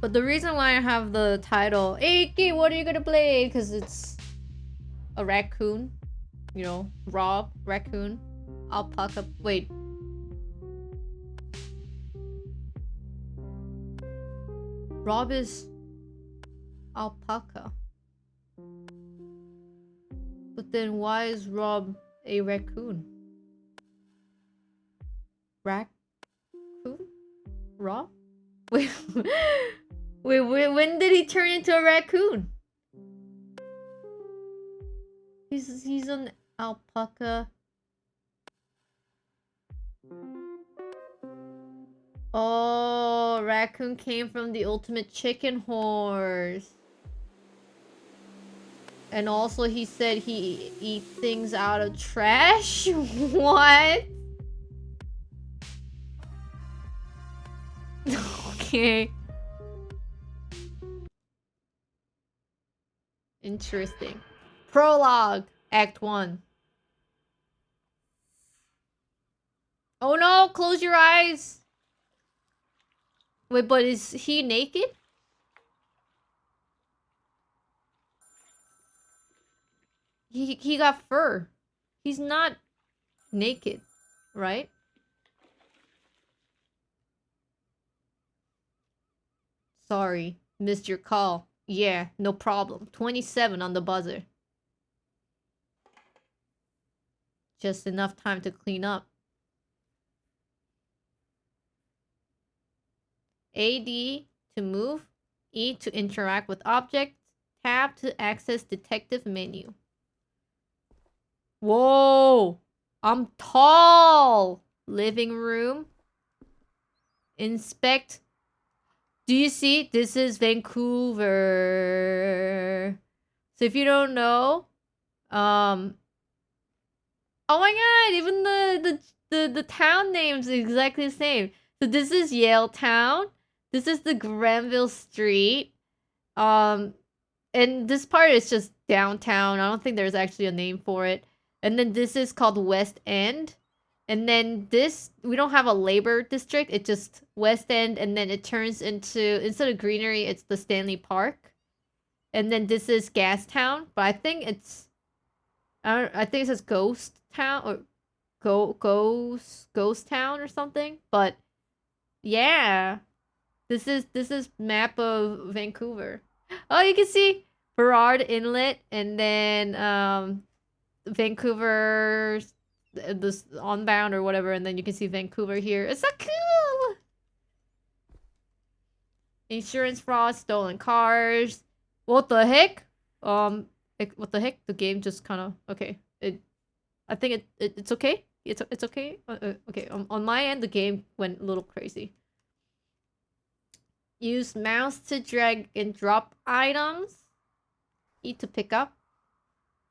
But the reason why I have the title, Iki, what are you gonna play? Because it's a raccoon. You know, Rob, raccoon, alpaca. Wait. Rob is alpaca. But then why is Rob a raccoon? Raccoon? Rob? Wait, wait, when did he turn into a raccoon? He's an alpaca. Oh, raccoon came from the ultimate chicken horse. And also he said he eats things out of trash? What? Okay. Interesting. Prologue, Act 1. Oh no, close your eyes. Wait, but is he naked? He got fur. He's not naked, right? Sorry, missed your call. Yeah, no problem. 27 on the buzzer. Just enough time to clean up. AD to move, E to interact with objects, tab to access detective menu. Whoa! I'm tall! Living room. Inspect. Do you see? This is Vancouver. So if you don't know, oh my god, even the town names are exactly the same. So this is Yale Town. This is the Granville Street. And this part is just downtown. I don't think there's actually a name for it. And then this is called West End. And then this, we don't have a labor district. It's just West End. And then it turns into, instead of greenery, it's the Stanley Park. And then this is Gastown. But I think it's, I think it says Ghost Town or Ghost Town or something. But yeah, this is map of Vancouver. Oh, you can see Burrard Inlet and then Vancouver's this onbound or whatever, and then you can see Vancouver here. It's so cool. Insurance fraud, stolen cars. What the heck? What the heck? The game just kind of okay. I think it's okay. It's okay. Okay. On my end, the game went a little crazy. Use mouse to drag and drop items. E to pick up.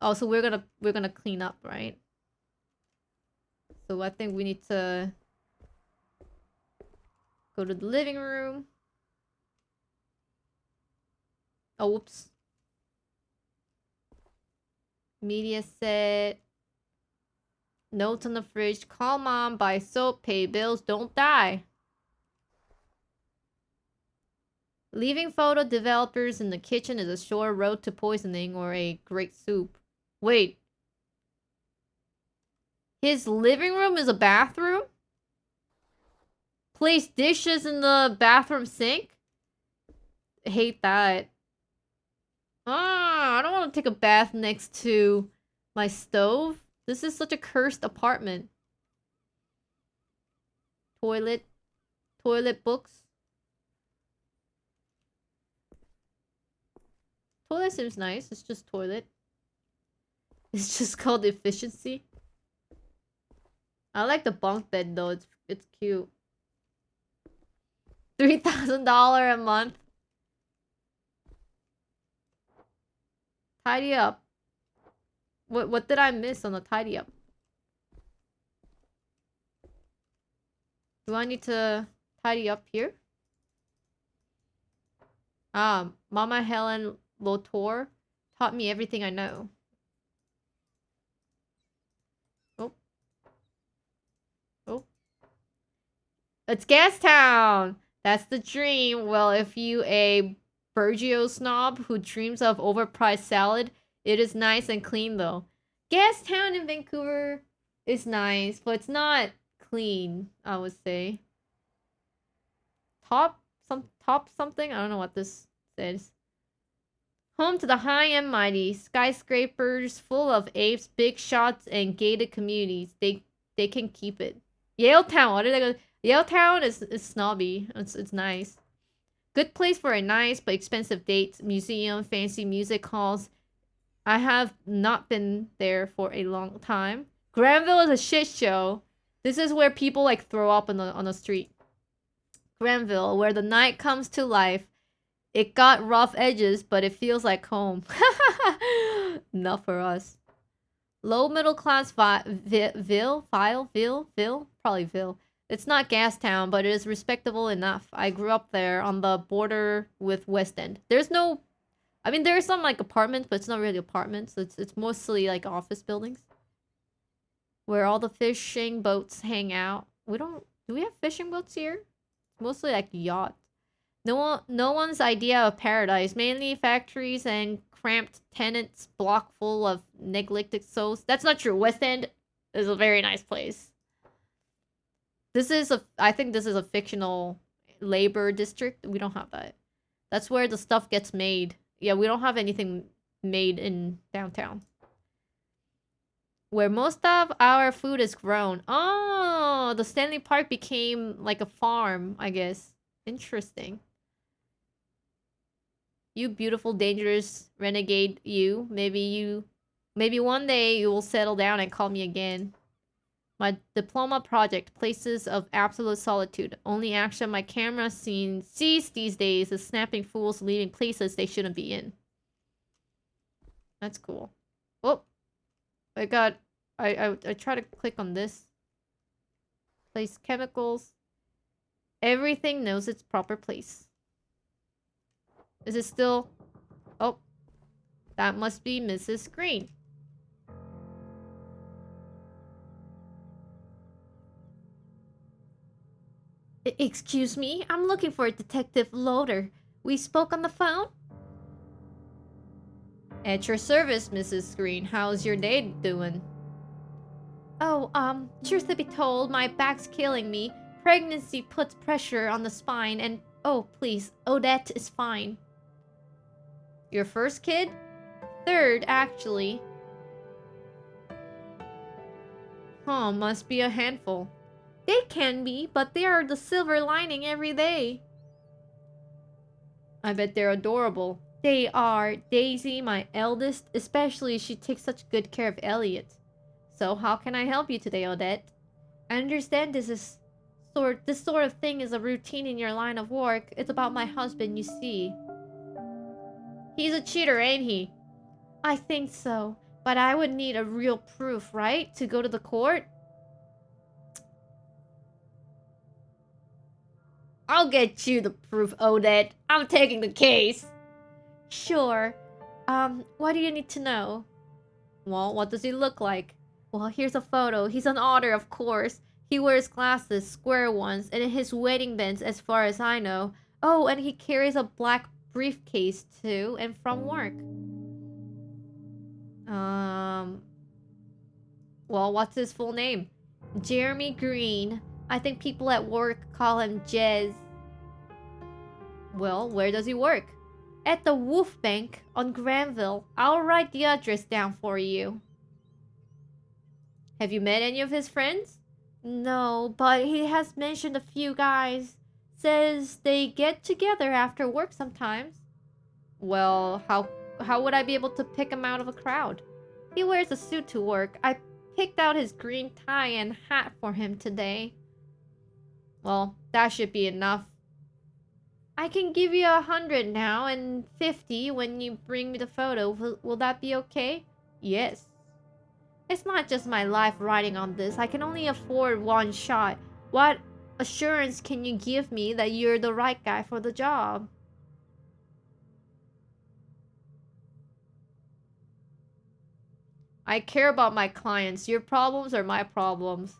Oh, so we're gonna clean up, right? So I think we need to go to the living room. Oh, whoops. Media set. Notes on the fridge. Call mom, buy soap, pay bills, don't die. Leaving photo developers in the kitchen is a sure road to poisoning or a great soup. Wait. His living room is a bathroom? Place dishes in the bathroom sink? Hate that. I don't want to take a bath next to my stove. This is such a cursed apartment. Toilet. Toilet books. Toilet seems nice. It's just toilet. It's just called efficiency. I like the bunk bed though. It's cute. $3,000 a month. Tidy up. What did I miss on the tidy up? Do I need to tidy up here? Mama Helen Lotor taught me everything I know. Oh. Oh. It's Gastown! That's the dream. Well, if you a Burgio snob who dreams of overpriced salad, it is nice and clean though. Gastown in Vancouver is nice, but it's not clean, I would say. Top something? I don't know what this says. Home to the high and mighty, skyscrapers full of apes, big shots, and gated communities. They can keep it. Yale Town. What did I go? Yale Town is snobby. It's nice. Good place for a nice but expensive date. Museum, fancy music halls. I have not been there for a long time. Granville is a shit show. This is where people like throw up on the street. Granville, where the night comes to life. It got rough edges, but it feels like home. Not for us. Low middle class Ville? Probably Ville. It's not Gastown, but it is respectable enough. I grew up there on the border with West End. There's no... I mean, there are some, like, apartments, but it's not really apartments. It's mostly, like, office buildings. Where all the fishing boats hang out. We don't... Do we have fishing boats here? It's mostly, like, yachts. No one's idea of paradise. Mainly factories and cramped tenants block full of neglected souls. That's not true. West End is a very nice place. I think this is a fictional labor district. We don't have that. That's where the stuff gets made. Yeah, we don't have anything made in downtown. Where most of our food is grown. Oh, the Stanley Park became like a farm, I guess. Interesting. You beautiful, dangerous renegade, you. Maybe one day you will settle down and call me again. My diploma project, Places of Absolute Solitude. Only action my camera sees these days is snapping fools leaving places they shouldn't be in. That's cool. Oh, I try to click on this. Place chemicals. Everything knows its proper place. Is it still... Oh. That must be Mrs. Green. Excuse me? I'm looking for Detective Loader. We spoke on the phone? At your service, Mrs. Green. How's your day doing? Oh, truth to be told, my back's killing me. Pregnancy puts pressure on the spine and... Oh, please, Odette is fine. Your first kid? Third, actually. Huh, must be a handful. They can be, but they are the silver lining every day. I bet they're adorable. They are. Daisy, my eldest, especially, she takes such good care of Elliot. So how can I help you today, Odette? I understand this sort of thing is a routine in your line of work. It's about my husband, you see. He's a cheater, ain't he? I think so. But I would need a real proof, right? To go to the court? I'll get you the proof, Odette. I'm taking the case. Sure. What do you need to know? Well, what does he look like? Well, here's a photo. He's an otter, of course. He wears glasses, square ones, and his wedding bands as far as I know. Oh, and he carries a black briefcase too, and from work. Well, what's his full name? Jeremy Green. I think people at work call him Jez. Well, where does he work? At the Wolf Bank on Granville. I'll write the address down for you. Have you met any of his friends? No, but he has mentioned a few guys. Says they get together after work sometimes. Well, how would I be able to pick him out of a crowd? He wears a suit to work. I picked out his green tie and hat for him today. Well, that should be enough. I can give you 100 now and 50 when you bring me the photo. Will that be okay? Yes. It's not just my life riding on this. I can only afford one shot. What assurance can you give me that you're the right guy for the job? I care about my clients. Your problems are my problems.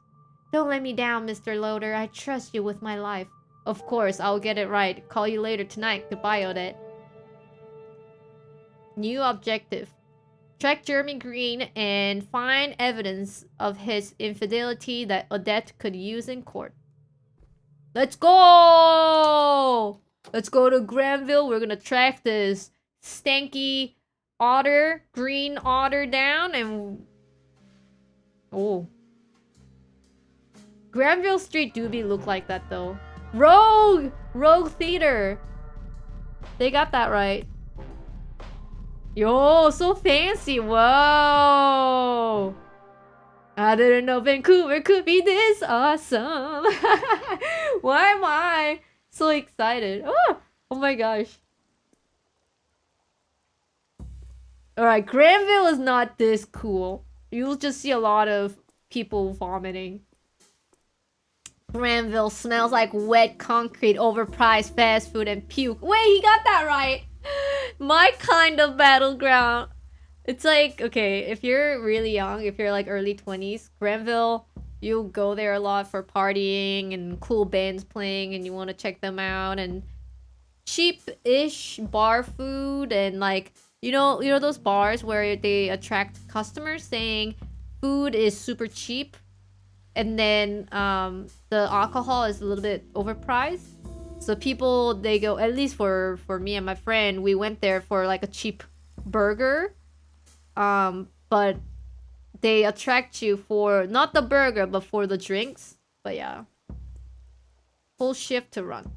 Don't let me down, Mr. Loader. I trust you with my life. Of course, I'll get it right. Call you later tonight. Goodbye, Odette. New objective. Track Jeremy Green and find evidence of his infidelity that Odette could use in court. Let's go! Let's go to Granville. We're gonna track this stanky otter, green otter down and... Oh. Granville Street do be look like that though. Rogue! Rogue Theater. They got that right. Yo, so fancy. Whoa. I didn't know Vancouver could be this awesome. Why am I so excited? Oh my gosh. Alright, Granville is not this cool. You'll just see a lot of people vomiting. Granville smells like wet concrete, overpriced fast food, and puke. Wait, he got that right! My kind of battleground. It's like, okay, if you're really young, if you're like early 20s, Granville, you'll go there a lot for partying and cool bands playing and you want to check them out, and cheap-ish bar food, and like, you know those bars where they attract customers saying food is super cheap and then the alcohol is a little bit overpriced. So people, they go, at least for me and my friend, we went there for like a cheap burger. But they attract you for not the burger, but for the drinks. But yeah. Whole shift to run.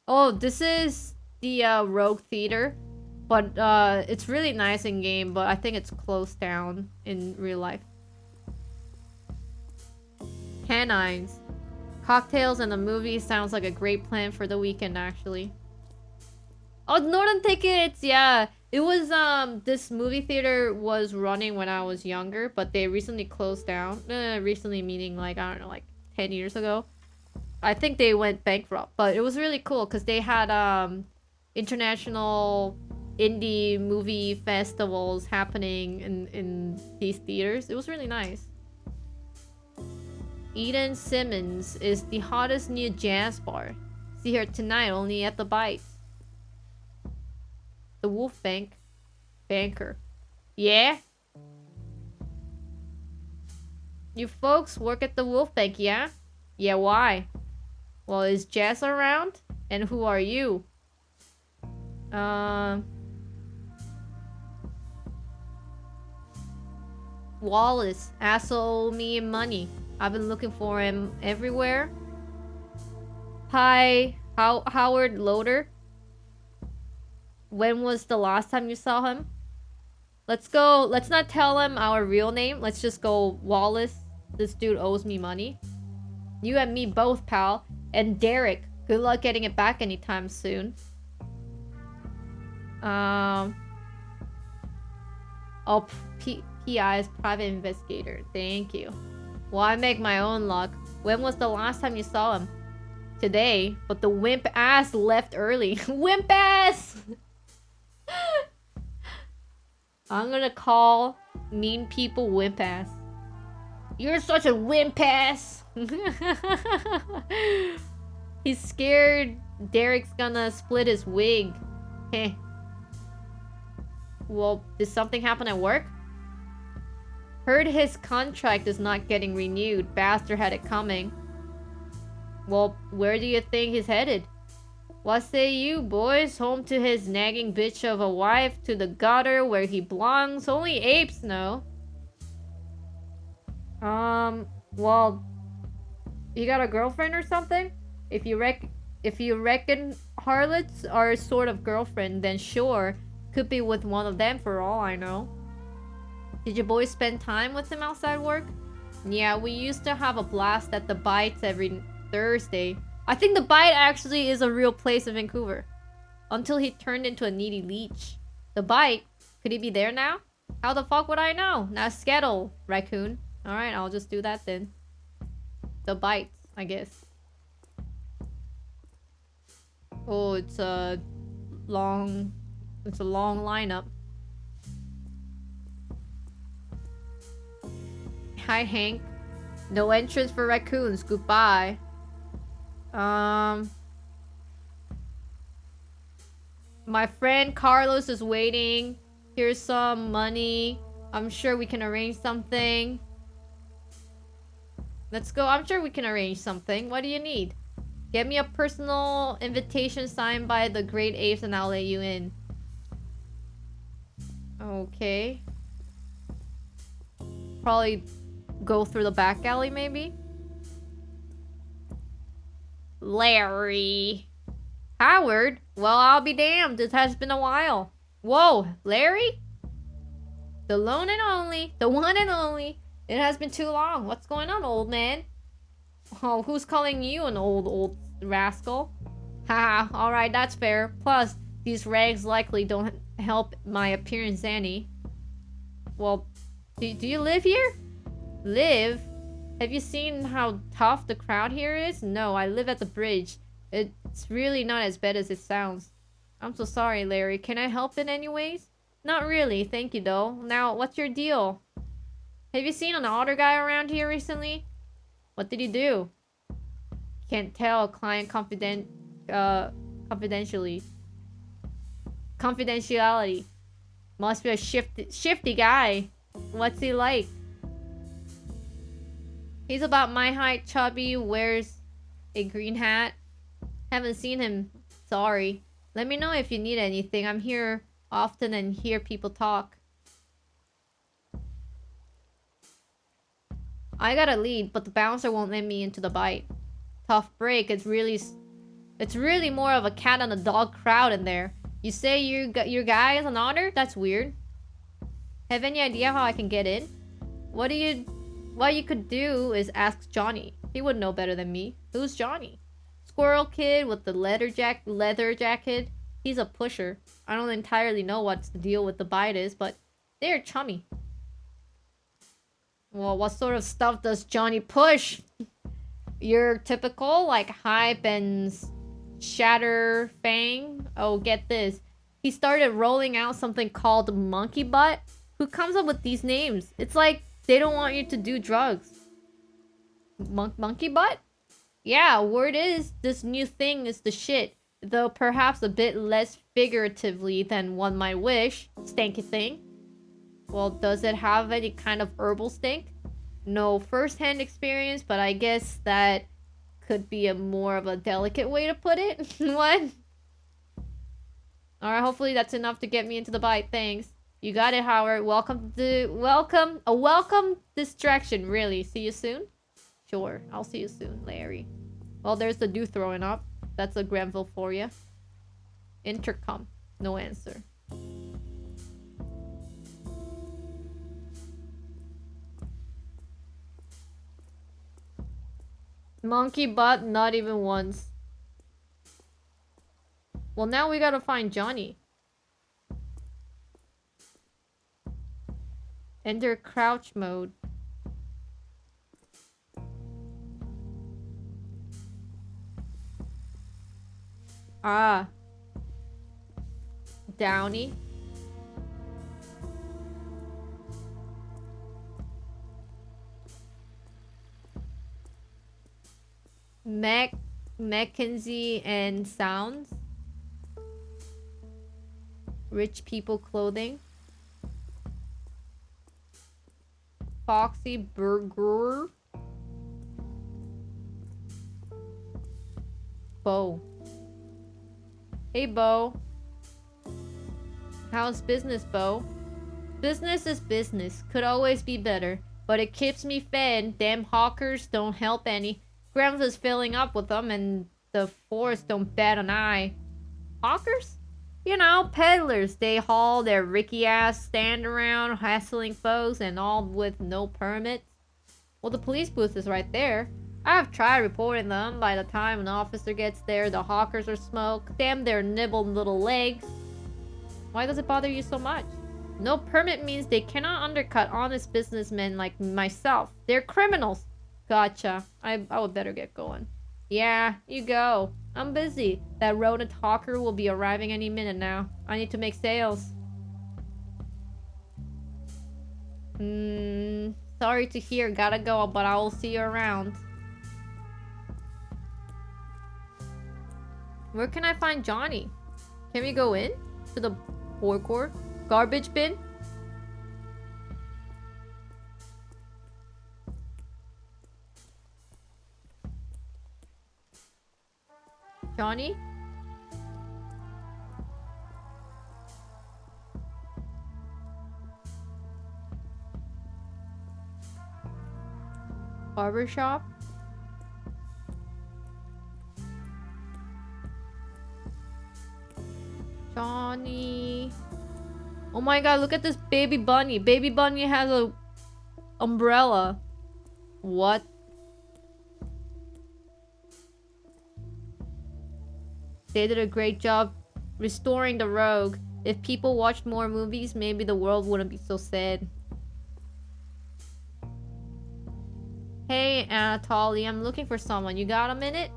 Oh, this is the Rogue Theater. But it's really nice in game, but I think it's closed down in real life. Canines. Cocktails and a movie sounds like a great plan for the weekend, actually. Oh, Northern Tickets! Yeah. It was, this movie theater was running when I was younger, but they recently closed down. Recently meaning, like, I don't know, like 10 years ago. I think they went bankrupt, but it was really cool because they had, international indie movie festivals happening in these theaters. It was really nice. Eden Simmons is the hottest new jazz bar. See her tonight only at the Bites. The Wolf Banker. Yeah? You folks work at the Wolf Bank, yeah? Yeah, why? Well, is Jess around? And who are you? Wallace. Asshole me money. I've been looking for him everywhere. Hi, Howard Loader. When was the last time you saw him? Let's go. Let's not tell him our real name. Let's just go, Wallace. This dude owes me money. You and me both, pal. And Derek. Good luck getting it back anytime soon. Oh, PI is private investigator. Thank you. Well, I make my own luck. When was the last time you saw him? Today. But the wimp ass left early. Wimp ass! I'm gonna call mean people wimp ass. You're such a wimp ass! He's scared Derek's gonna split his wig. Heh. Well, did something happen at work? Heard his contract is not getting renewed. Bastard had it coming. Well, where do you think he's headed? What say you, boys? Home to his nagging bitch of a wife, to the gutter where he belongs. Only apes know. Well, you got a girlfriend or something? If you reckon harlots are a sort of girlfriend, then sure. Could be with one of them for all I know. Did you boys spend time with him outside work? Yeah, we used to have a blast at the Bites every Thursday. I think the Bite actually is a real place in Vancouver. Until he turned into a needy leech. The Bite? Could he be there now? How the fuck would I know? Now Skettle, raccoon. Alright, I'll just do that then. The Bites, I guess. Oh, it's a long lineup. Hi, Hank. No entrance for raccoons. Goodbye. Um, my friend Carlos is waiting. Here's some money. I'm sure we can arrange something. Let's go. I'm sure we can arrange something. What do you need? Get me a personal invitation signed by the great apes and I'll let you in. Okay. Probably go through the back alley, maybe? Larry. Howard? Well, I'll be damned. It has been a while. Whoa, Larry? The lone and only. The one and only. It has been too long. What's going on, old man? Oh, who's calling you an old rascal? Haha, alright, that's fair. Plus, these rags likely don't help my appearance any. Well, do you live here? Live? Have you seen how tough the crowd here is? No, I live at the bridge. It's really not as bad as it sounds. I'm so sorry, Larry. Can I help in any ways? Not really, thank you though. Now, what's your deal? Have you seen an otter guy around here recently? What did he do? Can't tell. Client confidentially. Confidentiality. Must be a shifty guy. What's he like? He's about my height, chubby, wears a green hat. Haven't seen him. Sorry. Let me know if you need anything. I'm here often and hear people talk. I gotta lead, but the bouncer won't let me into the bite. Tough break. It's really more of a cat and a dog crowd in there. You say your guy is an otter? That's weird. Have any idea how I can get in? What you could do is ask Johnny. He would know better than me. Who's Johnny? Squirrel kid with the leather jacket. He's a pusher. I don't entirely know what's the deal with the bite is, but they're chummy. Well, what sort of stuff does Johnny push? Your typical, like, hype and shatter fang? Oh, get this. He started rolling out something called monkey butt. Who comes up with these names? It's like they don't want you to do drugs. Monkey butt? Yeah, word is this new thing is the shit. Though perhaps a bit less figuratively than one might wish. Stanky thing. Well, does it have any kind of herbal stink? No first-hand experience, but I guess that could be a more of a delicate way to put it. What? Alright, hopefully that's enough to get me into the bite. Thanks. You got it, Howard. Welcome distraction, really. See you soon? Sure, I'll see you soon, Larry. Well, there's the dew throwing up. That's a Granville for you. Intercom. No answer. Monkey butt, not even once. Well, now we gotta find Johnny. Enter crouch mode. Ah. Downy. Mackenzie and Sounds. Rich people clothing. Foxy Burger. Bo. Hey, Bo. How's business, Bo? Business is business. Could always be better. But it keeps me fed. Damn hawkers don't help any. Grandma's filling up with them and the forest don't bat an eye. Hawkers? You know, peddlers. They haul their ricky ass stand around hassling folks and all with no permits. Well, the police booth is right there. I've tried reporting them. By the time an officer gets there, the hawkers are smoked. Damn their nibbled little legs. Why does it bother you so much? No permit means they cannot undercut honest businessmen like myself. They're criminals. Gotcha. I would better get going. Yeah, you go. I'm busy. That rodent hawker will be arriving any minute now. I need to make sales. Sorry to hear. Gotta go, but I will see you around. Where can I find Johnny? Can we go in? To the forecourt? Garbage bin? Johnny? Barbershop? Johnny. Oh my god, look at this baby bunny. Baby bunny has a umbrella. What? They did a great job restoring the rogue. If people watched more movies, maybe the world wouldn't be so sad. Hey, Anatoly, I'm looking for someone. You got a minute?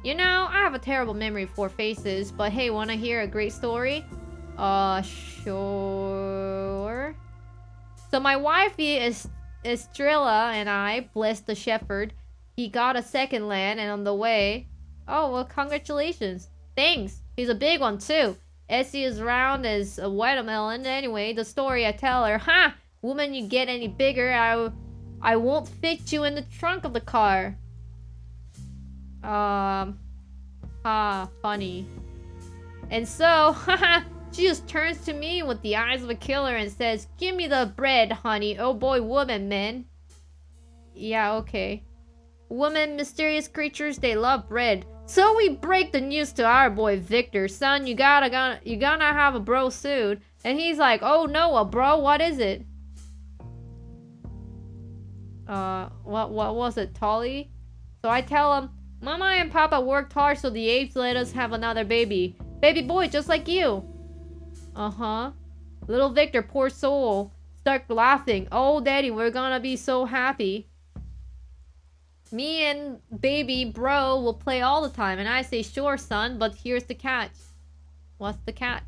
You know, I have a terrible memory for faces, but hey, wanna hear a great story? Sure. So my wifey is Estrella and I, bless the shepherd, he got a second land and on the way. Oh, well, congratulations. Thanks. He's a big one, too. Essie is round as a watermelon. Anyway, the story I tell her, ha! Woman, you get any bigger, I won't fit you in the trunk of the car. Funny. And so, haha, she just turns to me with the eyes of a killer and says, give me the bread, honey. Oh boy, woman, man. Yeah, okay. Women, mysterious creatures, they love bread. So we break the news to our boy Victor. Son, you gonna have a bro soon. And he's like, oh no, bro, what is it? What was it, Tolly? So I tell him, Mama and Papa worked hard so the apes let us have another baby. Baby boy, just like you. Uh-huh. Little Victor, poor soul, start laughing. Oh, Daddy, we're gonna be so happy. Me and baby bro will play all the time. And I say, sure, son, but here's the catch. What's the catch?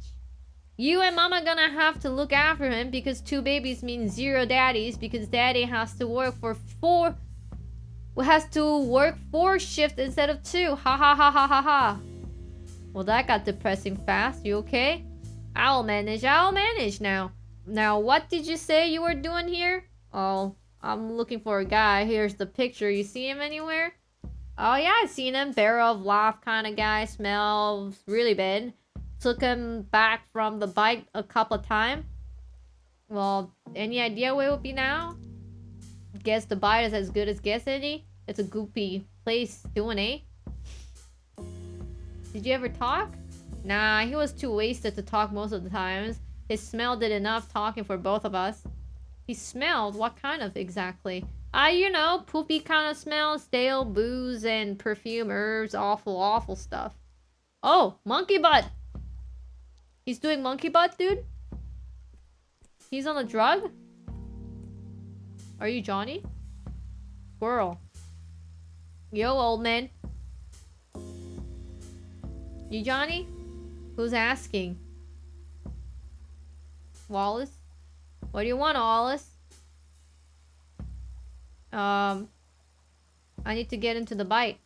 You and Mama gonna have to look after him because 2 babies means 0 daddies because Daddy has to work for 4 shifts instead of 2. Ha ha ha ha ha ha. Well, that got depressing fast. You okay? I'll manage now. Now, what did you say you were doing here? Oh, I'm looking for a guy. Here's the picture. You see him anywhere? Oh yeah, I seen him. Barrel of laugh kind of guy. Smells really bad. Took him back from the bike a couple of times. Well, any idea where it would be now? Guess the bite is as good as guess any. It's a goopy place doing, eh? Did you ever talk? Nah, he was too wasted to talk most of the times. His smell did enough talking for both of us. He smelled? What kind of exactly? You know, poopy kind of smell. Stale booze and perfume, herbs, awful stuff. Oh, monkey butt! He's doing monkey butt, dude? He's on a drug? Are you Johnny? Squirrel. Yo, old man. You Johnny? Who's asking? Wallace? What do you want, Wallace? I need to get into the bite.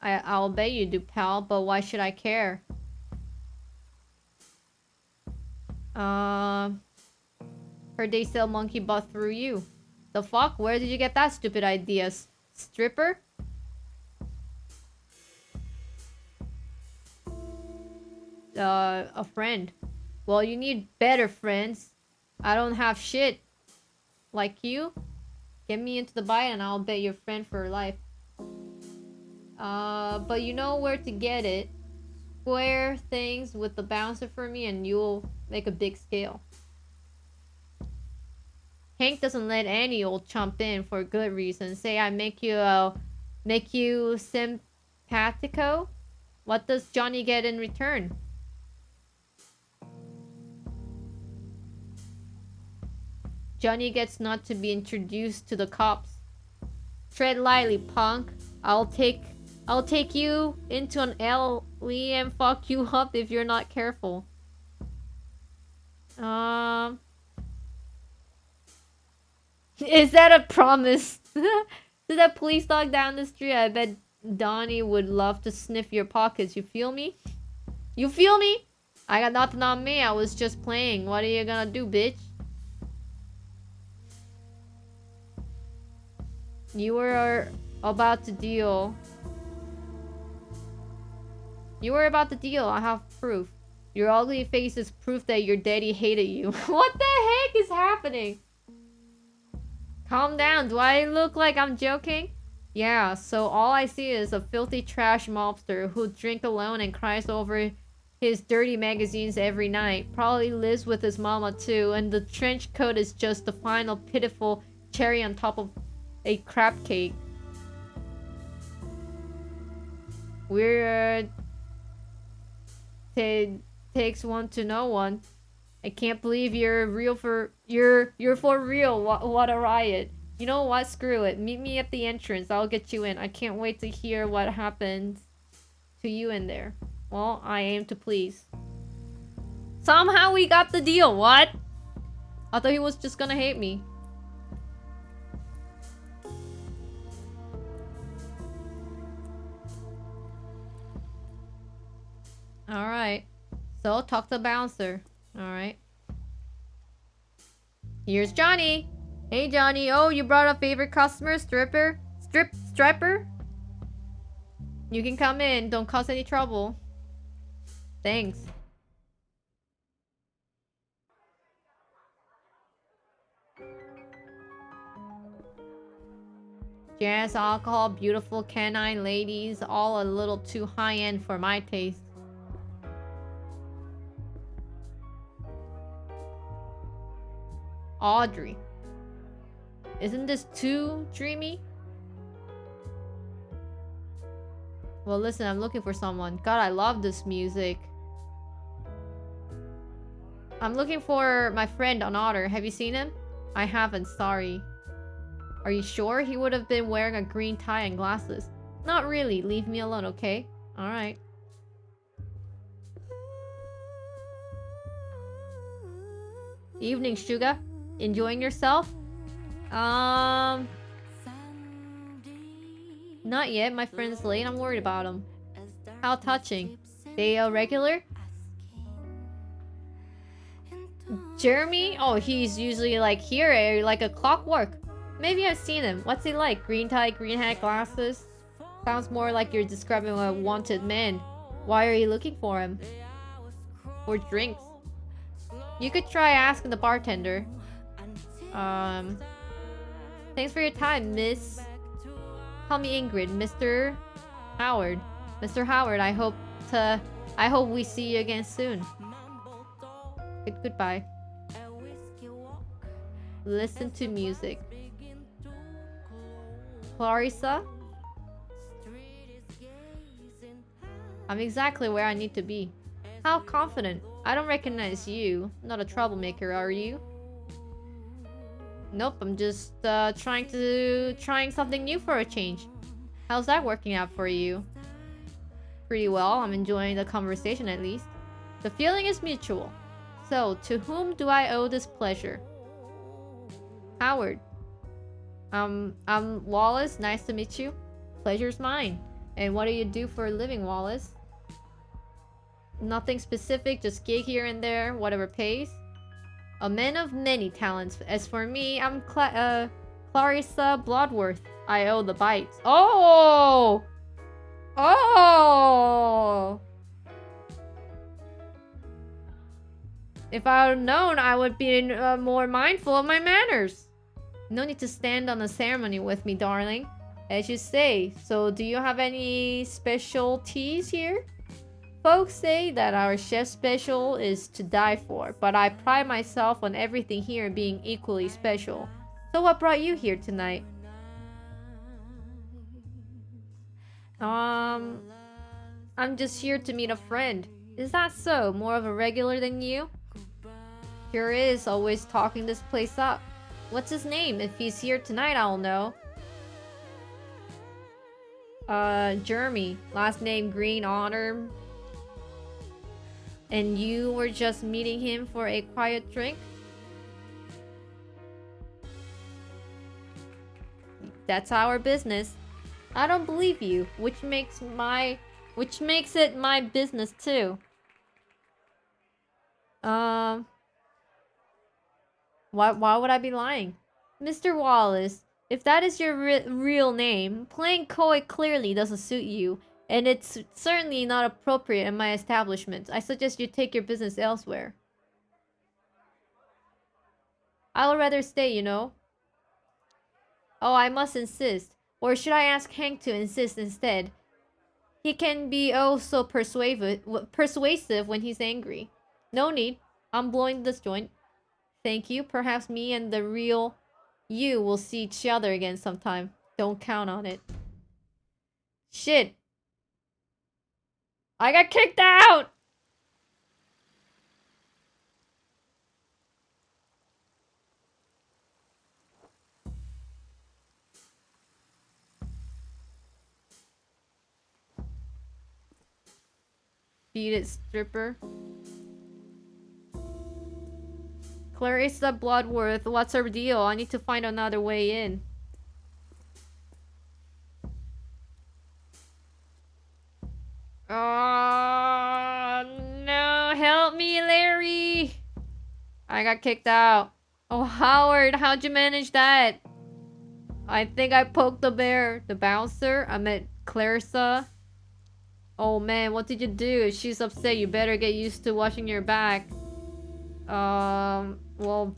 I'll bet you do, pal, but why should I care? Heard they sell monkey butt through you. The fuck? Where did you get that stupid idea? Stripper? A friend. Well, you need better friends. I don't have shit. Like you? Get me into the bite and I'll bet you're friend for life. But you know where to get it. Square things with the bouncer for me and you'll make a big scale. Hank doesn't let any old chump in for good reason. Say I make you simpatico. What does Johnny get in return? Johnny gets not to be introduced to the cops. Tread lightly, punk. I'll take you into an alley and fuck you up if you're not careful. Is that a promise? To that police dog down the street, I bet Donnie would love to sniff your pockets. You feel me? You feel me? I got nothing on me. I was just playing. What are you gonna do, bitch? You were about to deal. You were about to deal. I have proof. Your ugly face is proof that your daddy hated you. What the heck is happening? Calm down. Do I look like I'm joking? Yeah, so all I see is a filthy trash mobster who drinks alone and cries over his dirty magazines every night. Probably lives with his mama too, and the trench coat is just the final pitiful cherry on top of a crab cake. Weird. Takes one to know one. I can't believe you're for real. What a riot. You know what? Screw it. Meet me at the entrance. I'll get you in. I can't wait to hear what happens to you in there. Well, I aim to please. Somehow we got the deal. What? I thought he was just gonna hate me. Alright. So, talk to the bouncer. Alright. Here's Johnny. Hey, Johnny. Oh, you brought a favorite customer? Stripper? Stripper? You can come in. Don't cause any trouble. Thanks. Jazz, alcohol, beautiful canine ladies. All a little too high-end for my taste. Audrey. Isn't this too dreamy? Well, listen, I'm looking for someone. God, I love this music. I'm looking for my friend on Otter. Have you seen him? I haven't, sorry. Are you sure? He would have been wearing a green tie and glasses. Not really. Leave me alone, okay? Alright. Evening, Suga. Enjoying yourself? Not yet. My friend's late. I'm worried about him. How touching. They a regular? Jeremy? Oh, he's usually like here, like a clockwork. Maybe I've seen him. What's he like? Green tie, green hat, glasses? Sounds more like you're describing a wanted man. Why are you looking for him? For drinks. You could try asking the bartender. Thanks for your time, miss. Call me Ingrid, Mr. Howard. Mr. Howard, I hope we see you again soon. Goodbye. Listen to music. Clarissa? I'm exactly where I need to be. How confident. I don't recognize you. Not a troublemaker, are you? Nope, I'm just trying something new for a change. How's that working out for you? Pretty well. I'm enjoying the conversation at least. The feeling is mutual. So, to whom do I owe this pleasure? Howard. I'm Wallace. Nice to meet you. Pleasure's mine. And what do you do for a living, Wallace? Nothing specific, just gig here and there, whatever pays. A man of many talents. As for me, I'm Clarissa Bloodworth. I owe the bites. Oh! Oh! If I had known, I would be more mindful of my manners. No need to stand on the ceremony with me, darling. As you say. So, do you have any specialties here? Folks say that our chef's special is to die for, but I pride myself on everything here being equally special. So what brought you here tonight? I'm just here to meet a friend. Is that so? More of a regular than you? Sure is, always talking this place up. What's his name? If he's here tonight, I'll know. Jeremy. Last name Green Honor. And you were just meeting him for a quiet drink? That's our business. I don't believe you, which makes it my business too. Um, why would I be lying? Mr. Wallace, if that is your real name, playing coy clearly doesn't suit you, and it's certainly not appropriate in my establishment. I suggest you take your business elsewhere. I'll rather stay, you know. Oh, I must insist. Or should I ask Hank to insist instead? He can be oh so persuasive when he's angry. No need. I'm blowing this joint. Thank you. Perhaps me and the real you will see each other again sometime. Don't count on it. Shit. I got kicked out! Beat it, stripper. Clarissa Bloodworth, what's her deal? I need to find another way in. Oh, no. Help me, Larry. I got kicked out. Oh, Howard, how'd you manage that? I think I poked the bear. The bouncer? I met Clarissa. Oh, man, what did you do? If she's upset, you better get used to washing your back. Well,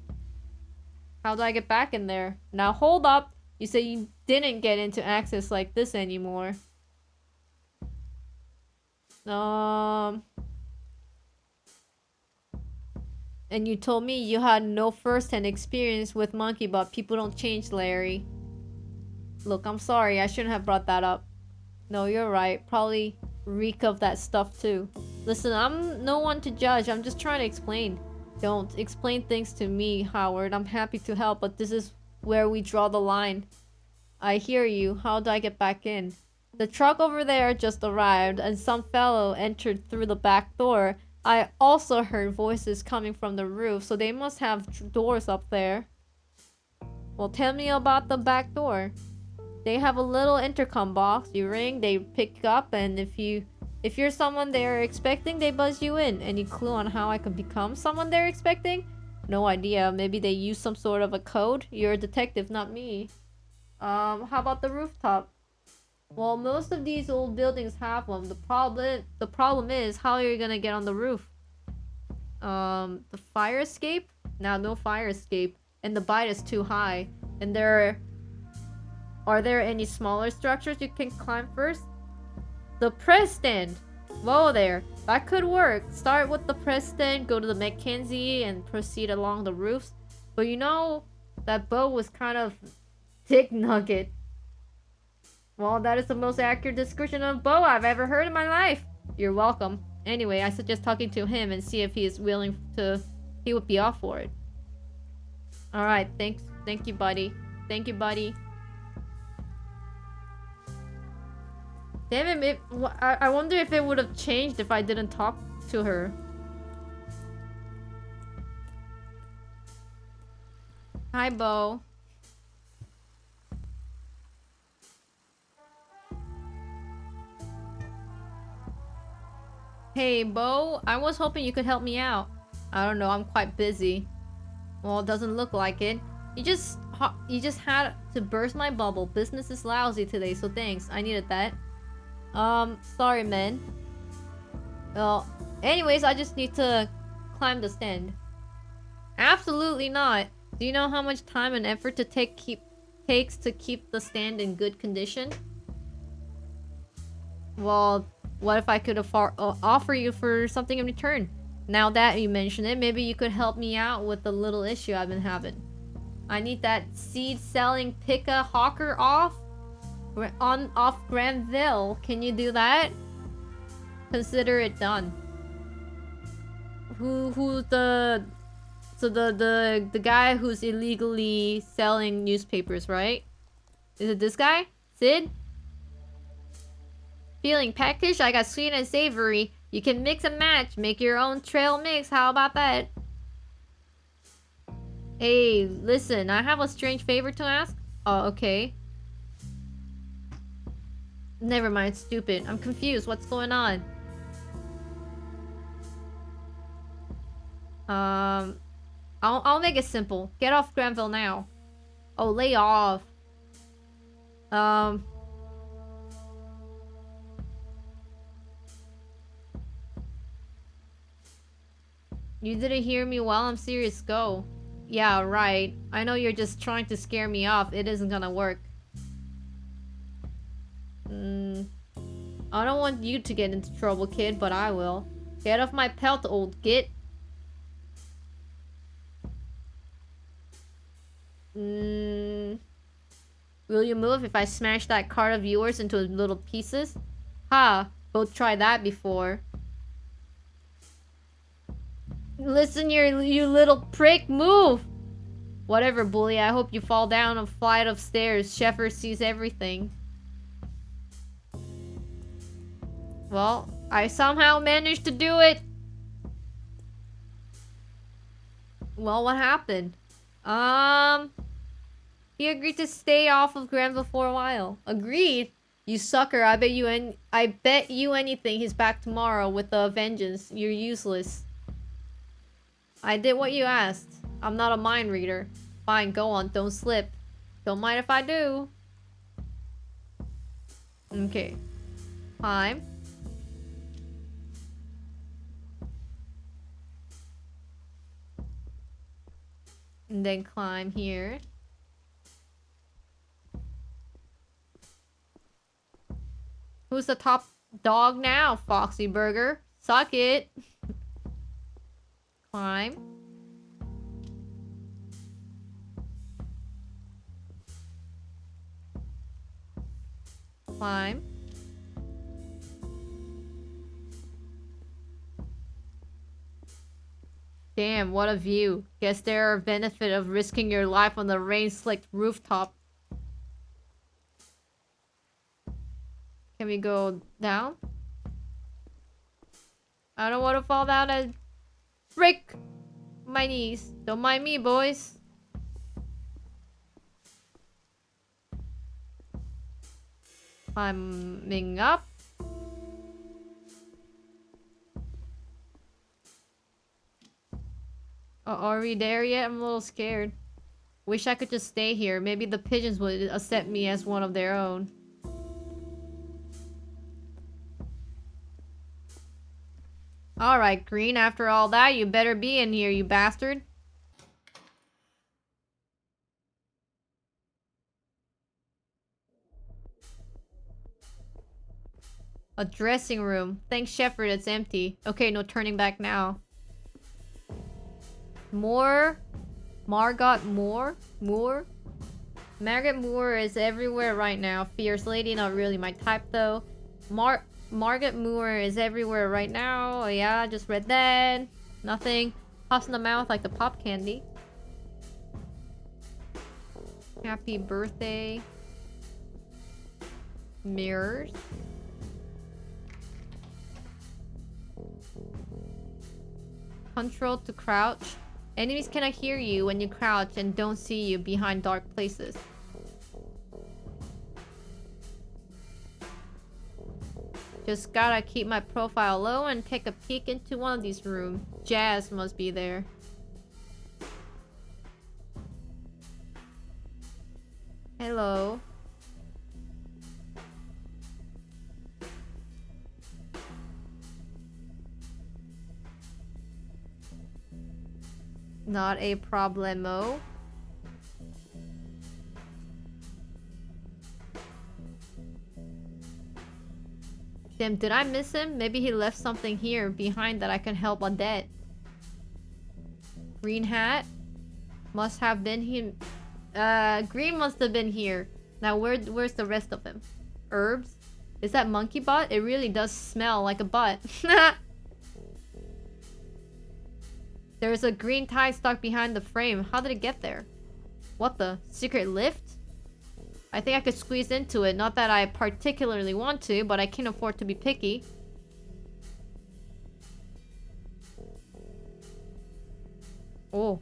how do I get back in there? Now, hold up. You say you didn't get into access like this anymore. And you told me you had no first-hand experience with monkey, but people don't change, Larry. Look, I'm sorry. I shouldn't have brought that up. No, you're right. Probably reek of that stuff too. Listen, I'm no one to judge. I'm just trying to explain. Don't explain things to me, Howard. I'm happy to help, but this is where we draw the line. I hear you. How do I get back in? The truck over there just arrived, and some fellow entered through the back door. I also heard voices coming from the roof, so they must have doors up there. Well, tell me about the back door. They have a little intercom box. You ring, they pick up, and if you're someone they're expecting, they buzz you in. Any clue on how I could become someone they're expecting? No idea. Maybe they use some sort of a code. You're a detective, not me. How about the rooftop? Well, most of these old buildings have one. The problem is how you're gonna get on the roof. The fire escape? Now, no fire escape. And the bite is too high. And are there any smaller structures you can climb first? The press stand! Whoa there. That could work. Start with the press stand, go to the Mackenzie, and proceed along the roofs. But you know, that bow was kind of dick nugget. Well, that is the most accurate description of Bo I've ever heard in my life. You're welcome. Anyway, I suggest talking to him and see if he is willing to... He would be off for it. Alright, thanks. Thank you, buddy. Thank you, buddy. Damn it, I wonder if it would have changed if I didn't talk to her. Hi, Bo. Hey, Bo, I was hoping you could help me out. I don't know, I'm quite busy. Well, it doesn't look like it. You just had to burst my bubble. Business is lousy today, so thanks. I needed that. Sorry, man. Well, anyways, I just need to climb the stand. Absolutely not. Do you know how much time and effort takes to keep the stand in good condition? Well, what if I could offer you for something in return? Now that you mention it, maybe you could help me out with the little issue I've been having. I need that seed-selling Pika hawker off Granville. Can you do that? Consider it done. Who's the guy who's illegally selling newspapers, right? Is it this guy? Sid? Feeling peckish? I got sweet and savory. You can mix and match. Make your own trail mix. How about that? Hey, listen. I have a strange favor to ask. Oh, okay. Never mind, stupid. I'm confused. What's going on? I'll make it simple. Get off Granville now. Oh, lay off. You didn't hear me well? I'm serious. Go. Yeah, right. I know you're just trying to scare me off. It isn't gonna work. I don't want you to get into trouble, kid, but I will. Get off my pelt, old git. Will you move if I smash that card of yours into little pieces? Ha! Both tried that before. Listen, you little prick, move! Whatever, bully. I hope you fall down a flight of stairs. Shepard sees everything. Well, I somehow managed to do it. Well, what happened? He agreed to stay off of Granville for a while. Agreed? You sucker. I bet you anything he's back tomorrow with a vengeance. You're useless. I did what you asked. I'm not a mind reader. Fine, go on. Don't slip. Don't mind if I do. Okay. Climb. And then climb here. Who's the top dog now, Foxy Burger? Suck it. Climb. Climb. Damn, what a view. Guess there are benefit of risking your life on the rain-slicked rooftop. Can we go down? I don't want to fall down and break my knees. Don't mind me, boys. Climbing up. Are we there yet? I'm a little scared. Wish I could just stay here. Maybe the pigeons would accept me as one of their own. Alright, Green, after all that, you better be in here, you bastard. A dressing room. Thanks, Shepard, it's empty. Okay, no turning back now. Moore? Margot Moore? Moore? Margaret Moore is everywhere right now. Fierce lady, not really my type though. Margaret Moore is everywhere right now. Oh yeah, just read that. Nothing. Pops in the mouth like the pop candy. Happy birthday. Mirrors. Control to crouch. Enemies cannot hear you when you crouch and don't see you behind dark places. Just gotta keep my profile low and take a peek into one of these rooms. Jazz must be there. Hello. Not a problemo. Damn, did I miss him? Maybe he left something here behind that I can help on that. Green hat. Must have been him. Green must have been here. Now where's the rest of them? Herbs? Is that monkey butt? It really does smell like a butt. There's a green tie stuck behind the frame. How did it get there? What the? Secret lift? I think I could squeeze into it. Not that I particularly want to, but I can't afford to be picky. Oh.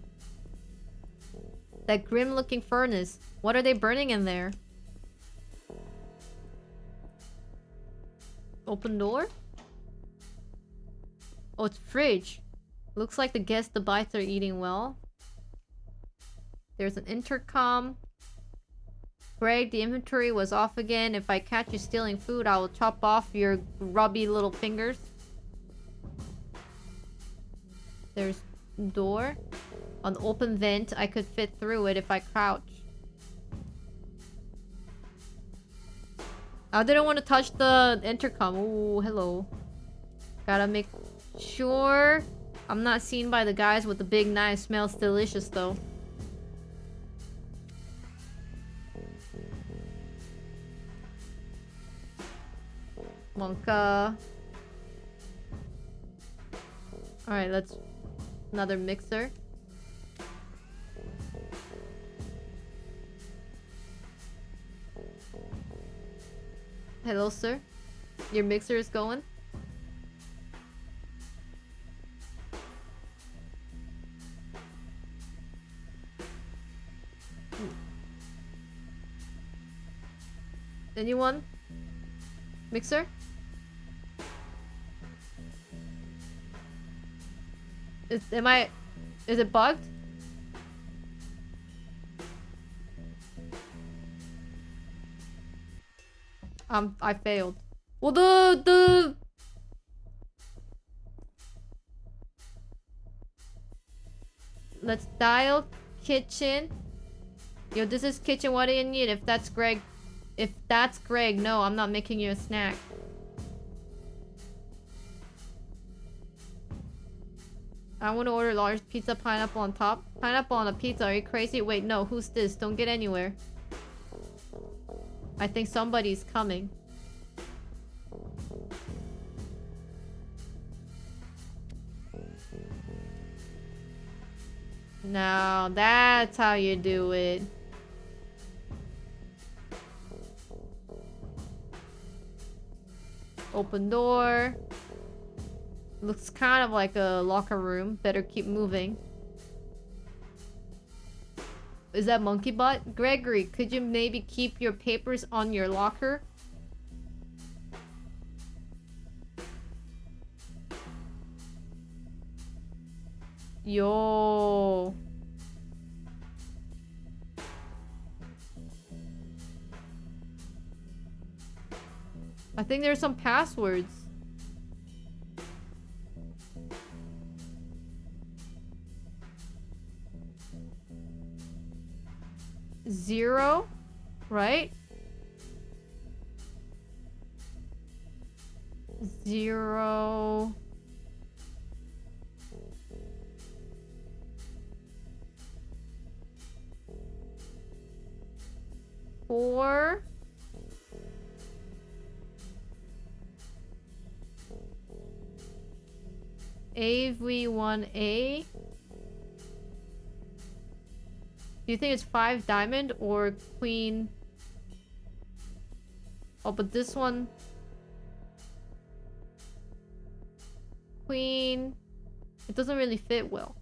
That grim-looking furnace. What are they burning in there? Open door? Oh, it's fridge. Looks like the guests, the bites are eating well. There's an intercom. Greg, the inventory was off again. If I catch you stealing food, I will chop off your grubby little fingers. There's door. An open vent. I could fit through it if I crouch. I didn't want to touch the intercom. Oh, hello. Gotta make sure I'm not seen by the guys with the big knife. Smells delicious though. Wonka. Alright, let's... Another mixer. Hello, sir. Your mixer is going? Anyone? Mixer? Is it bugged? I failed. Well, let's dial kitchen. Yo, this is kitchen. What do you need? If that's Greg, no, I'm not making you a snack. I want to order large pizza, pineapple on top. Pineapple on a pizza, are you crazy? Wait, no, who's this? Don't get anywhere. I think somebody's coming. No, that's how you do it. Open door. Looks kind of like a locker room. Better keep moving. Is that monkey butt? Gregory, could you maybe keep your papers on your locker? Yo. I think there's some passwords. Zero, right? 0. Four. AV1A. Do you think it's 5 diamond or queen? Oh, but this one... Queen... It doesn't really fit well.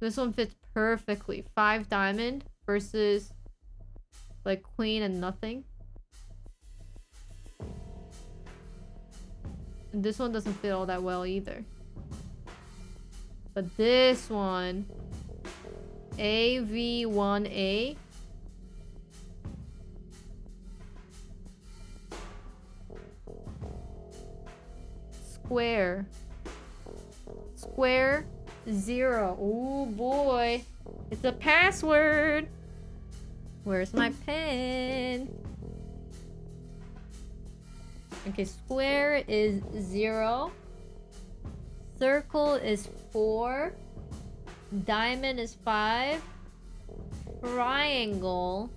This one fits perfectly. 5 diamond versus... like queen and nothing. And this one doesn't fit all that well either. But this one... AV1A. Square. Square 0. Oh boy. It's a password. Where's my pen? Okay, square is 0. Circle is 4. Diamond is 5. Triangle.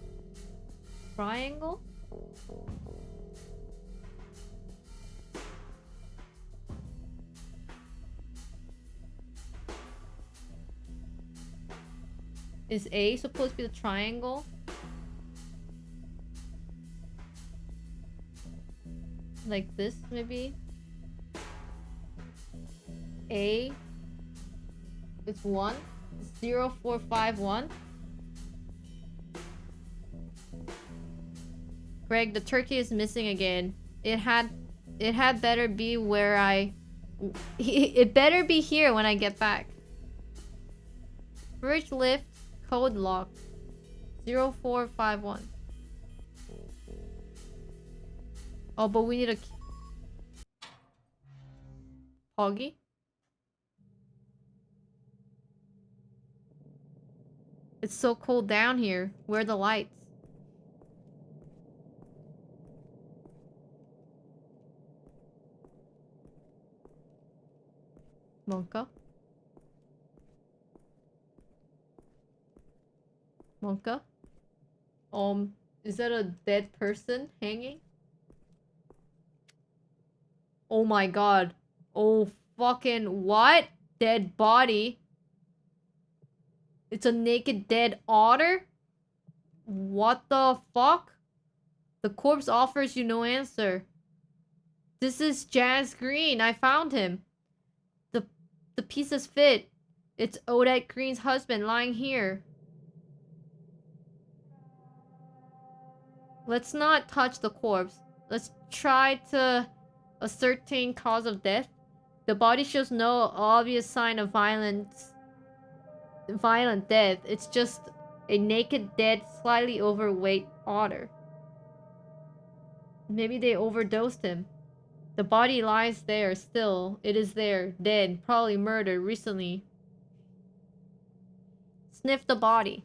Triangle? Is A supposed to be the triangle? Like this, maybe? A. It's 1. 0, 4, 5, 1. Greg, the turkey is missing again. It had better be where I... It better be here when I get back. Fridge lift, code lock. 0451. Oh, but we need a... Poggy? It's so cold down here. Where are the lights? Monka? Monka? Is that a dead person hanging? Oh my god. Oh fucking what? Dead body? It's a naked dead otter? What the fuck? The corpse offers you no answer. This is Jazz Green. I found him. The pieces fit. It's Odette Green's husband lying here. Let's not touch the corpse. Let's try to ascertain cause of death. The body shows no obvious sign of violent death. It's just a naked, dead, slightly overweight otter. Maybe they overdosed him. The body lies there still. It is there, dead, probably murdered recently. Sniff the body.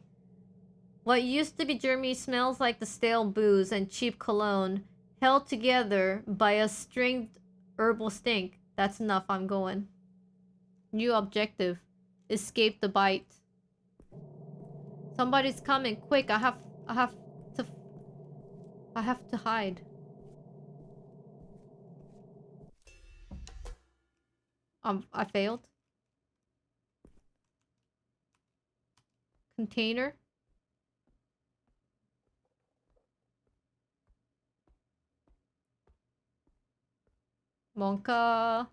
What used to be Jeremy smells like the stale booze and cheap cologne, held together by a stringed herbal stink. That's enough, I'm going. New objective. Escape the bite. Somebody's coming, quick, I have to hide. I failed. Container. Monka.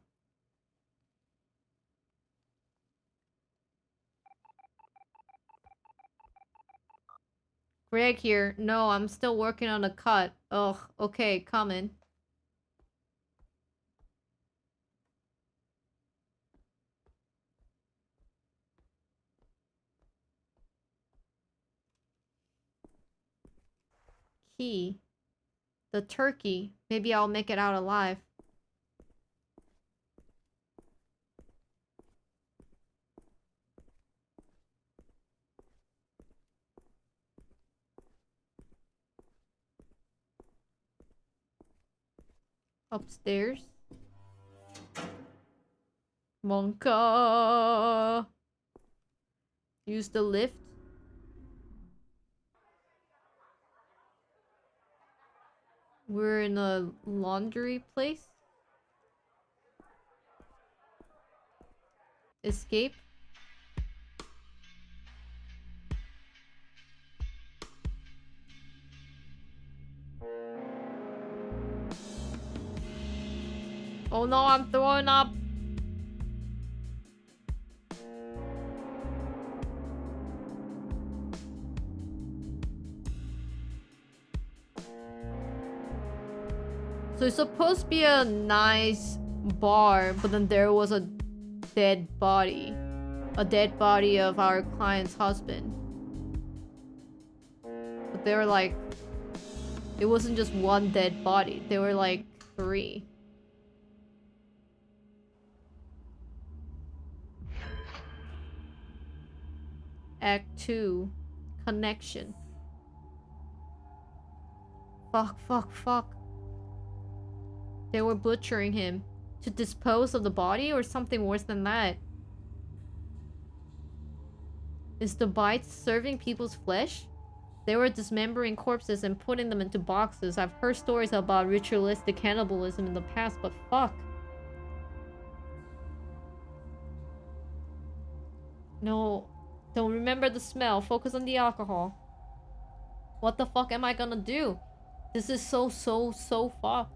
Greg here. No, I'm still working on a cut. Ugh, okay, coming. Key. The turkey. Maybe I'll make it out alive. Upstairs. Monka. Use the lift. We're in a laundry place. Escape. Oh no, I'm throwing up. So it's supposed to be a nice bar, but then there was a dead body. A dead body of our client's husband. But they were like... It wasn't just one dead body. There were like 3. Act 2. Connection. Fuck. They were butchering him. To dispose of the body or something worse than that? Is the bite serving people's flesh? They were dismembering corpses and putting them into boxes. I've heard stories about ritualistic cannibalism in the past, but fuck. No. Don't remember the smell. Focus on the alcohol. What the fuck am I gonna do? This is so fucked.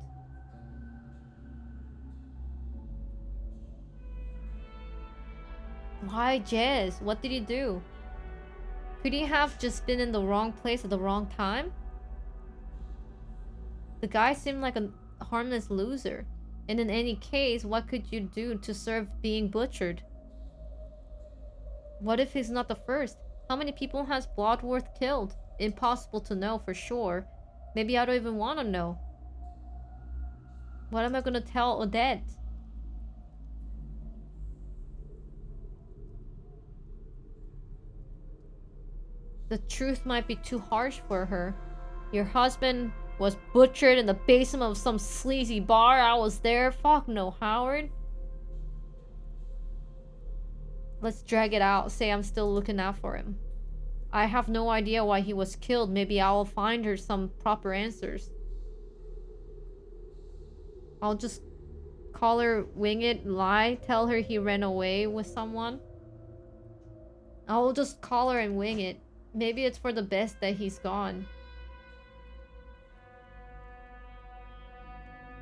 Why Jez? What did he do? Could he have just been in the wrong place at the wrong time? The guy seemed like a harmless loser. And in any case, what could you do to serve being butchered? What if he's not the first? How many people has Bloodworth killed? Impossible to know for sure. Maybe I don't even want to know. What am I gonna tell Odette? The truth might be too harsh for her. Your husband was butchered in the basement of some sleazy bar. I was there. Fuck no, Howard. Let's drag it out. Say I'm still looking out for him. I have no idea why he was killed. Maybe I will find her some proper answers. I'll just call her, wing it, lie, tell her he ran away with someone. I will just call her and wing it. Maybe it's for the best that he's gone.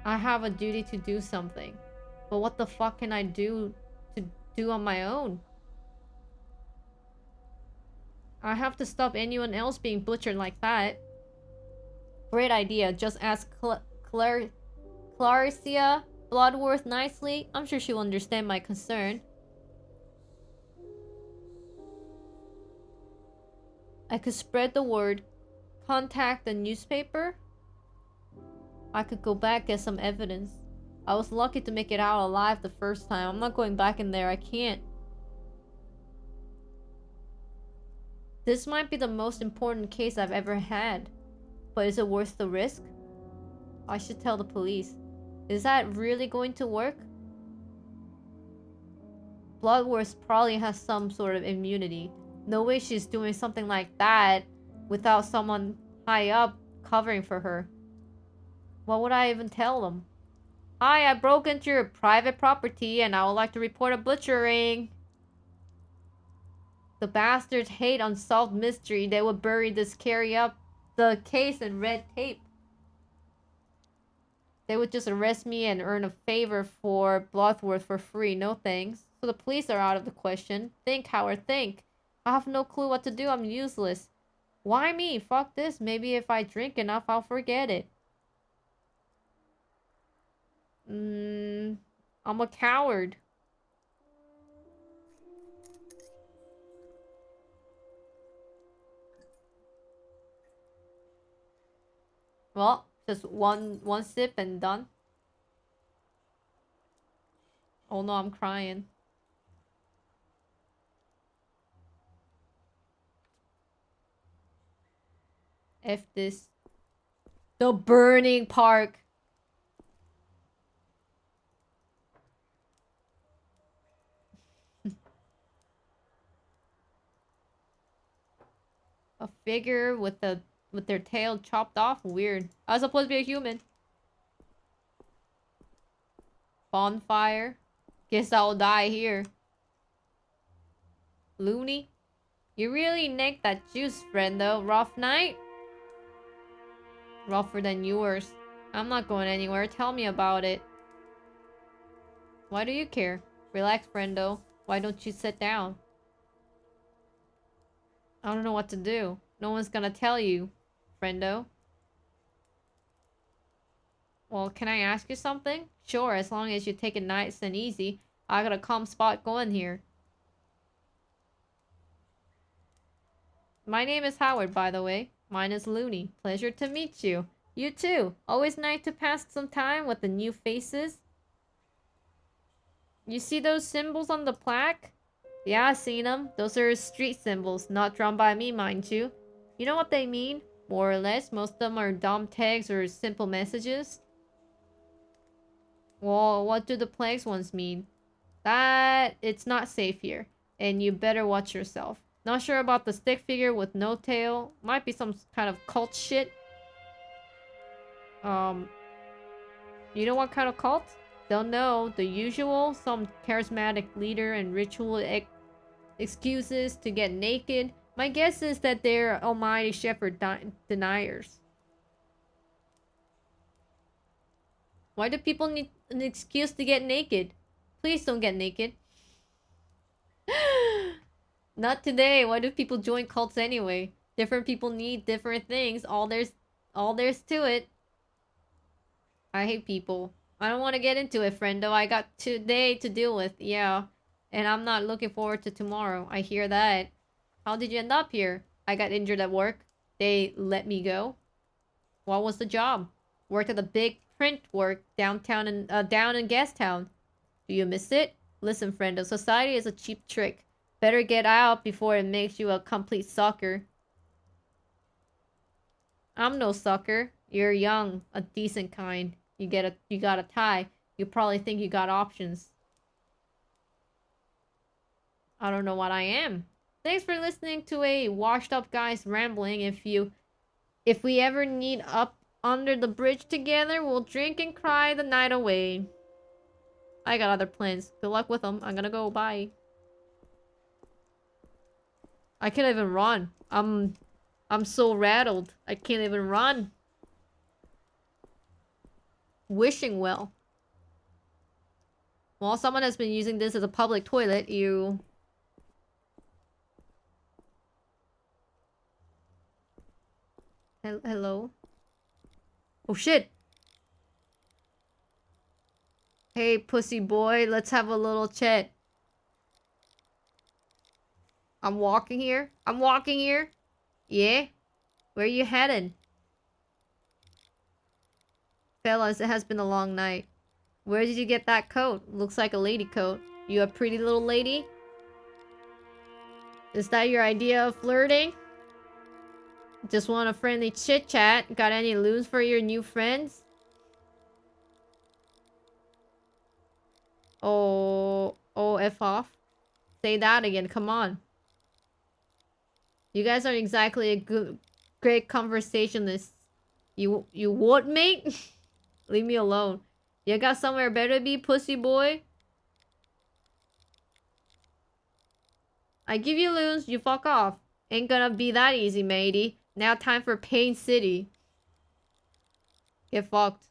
I have a duty to do something. But what the fuck can I do on my own? I have to stop anyone else being butchered like that. Great idea. Just ask Clarissa Bloodworth nicely. I'm sure she'll understand my concern. I could spread the word. Contact the newspaper. I could go back, get some evidence. I was lucky to make it out alive the first time. I'm not going back in there. I can't. This might be the most important case I've ever had. But is it worth the risk? I should tell the police. Is that really going to work? Bloodworth probably has some sort of immunity. No way she's doing something like that without someone high up covering for her. What would I even tell them? Hi, I broke into your private property and I would like to report a butchering. The bastards hate unsolved mystery. They would bury this, carry up the case in red tape. They would just arrest me and earn a favor for Bloodworth for free. No thanks. So the police are out of the question. Think, Howard, think. I have no clue what to do. I'm useless. Why me? Fuck this. Maybe if I drink enough, I'll forget it. I'm a coward. Well, just one sip and done. Oh no, I'm crying. F this. The burning park. A figure with their tail chopped off? Weird. I was supposed to be a human. Bonfire. Guess I'll die here. Loony. You really nicked that juice, friend, though. Rough night? Rougher than yours. I'm not going anywhere. Tell me about it. Why do you care? Relax, friendo. Why don't you sit down? I don't know what to do. No one's gonna tell you, friendo. Well, can I ask you something? Sure, as long as you take it nice and easy. I got a calm spot going here. My name is Howard, by the way. Mine is Looney. Pleasure to meet you. You too. Always nice to pass some time with the new faces. You see those symbols on the plaque? Yeah, I seen them. Those are street symbols, not drawn by me, mind you. You know what they mean? More or less. Most of them are dumb tags or simple messages. Well, what do the plagues ones mean? That it's not safe here, and you better watch yourself. Not sure about the stick figure with no tail. Might be some kind of cult shit. You know what kind of cult? Don't know. The usual. Some charismatic leader and ritual excuses to get naked. My guess is that they're almighty shepherd deniers. Why do people need an excuse to get naked? Please don't get naked. Not today. Why do people join cults anyway? Different people need different things. All there's to it. I hate people. I don't want to get into it, friendo. I got today to deal with, yeah. And I'm not looking forward to tomorrow. I hear that. How did you end up here? I got injured at work. They let me go. What was the job? Worked at the big print work downtown and down in Gastown. Do you miss it? Listen, friendo, society is a cheap trick. Better get out before it makes you a complete sucker. I'm no sucker. You're young, a decent kind. You got a tie. You probably think you got options. I don't know what I am. Thanks for listening to a washed up guy's rambling. If we ever meet up under the bridge together, we'll drink and cry the night away. I got other plans. Good luck with them. I'm gonna go. Bye. I can't even run. I'm so rattled. I can't even run. Wishing well. Well, someone has been using this as a public toilet. You... Hello? Oh shit! Hey, pussy boy, let's have a little chat. I'm walking here. I'm walking here. Yeah? Where you headed? Fellas, it has been a long night. Where did you get that coat? Looks like a lady coat. You a pretty little lady? Is that your idea of flirting? Just want a friendly chit-chat? Got any lubes for your new friends? Oh, F off. Say that again, come on. You guys aren't exactly a great conversationalists. You what, mate? Leave me alone. You got somewhere better to be, pussy boy? I give you loons, you fuck off. Ain't gonna be that easy, matey. Now time for Pain City. Get fucked.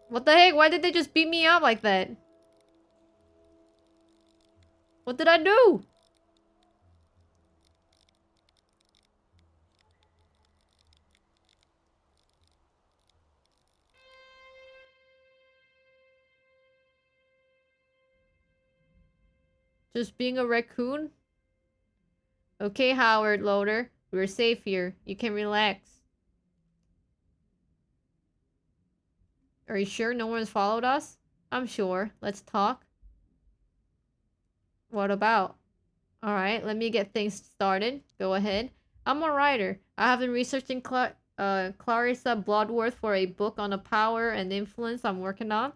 What the heck? Why did they just beat me up like that? What did I do? Just being a raccoon? Okay, Howard Loader. We're safe here. You can relax. Are you sure no one's followed us? I'm sure. Let's talk. What about? Alright, let me get things started. Go ahead. I'm a writer. I have been researching Clarissa Bloodworth for a book on the power and influence I'm working on.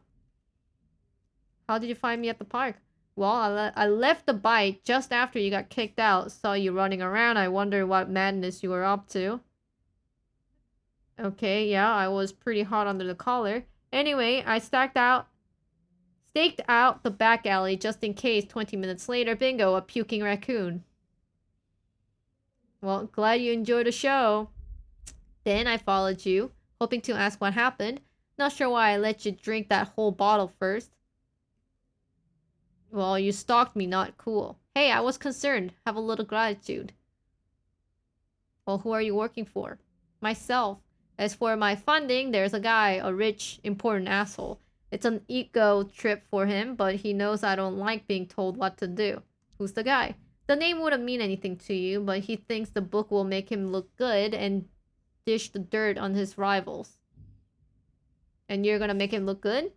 How did you find me at the park? Well, I left the bite just after you got kicked out. Saw you running around. I wondered what madness you were up to. Okay, yeah, I was pretty hot under the collar. Anyway, I staked out the back alley just in case. 20 minutes later, bingo, a puking raccoon. Well, glad you enjoyed the show. Then I followed you, hoping to ask what happened. Not sure why I let you drink that whole bottle first. Well, you stalked me, not cool. Hey, I was concerned. Have a little gratitude. Well, who are you working for? Myself. As for my funding, there's a guy, a rich, important asshole. It's an ego trip for him, but he knows I don't like being told what to do. Who's the guy? The name wouldn't mean anything to you, but he thinks the book will make him look good and dish the dirt on his rivals. And you're gonna make him look good?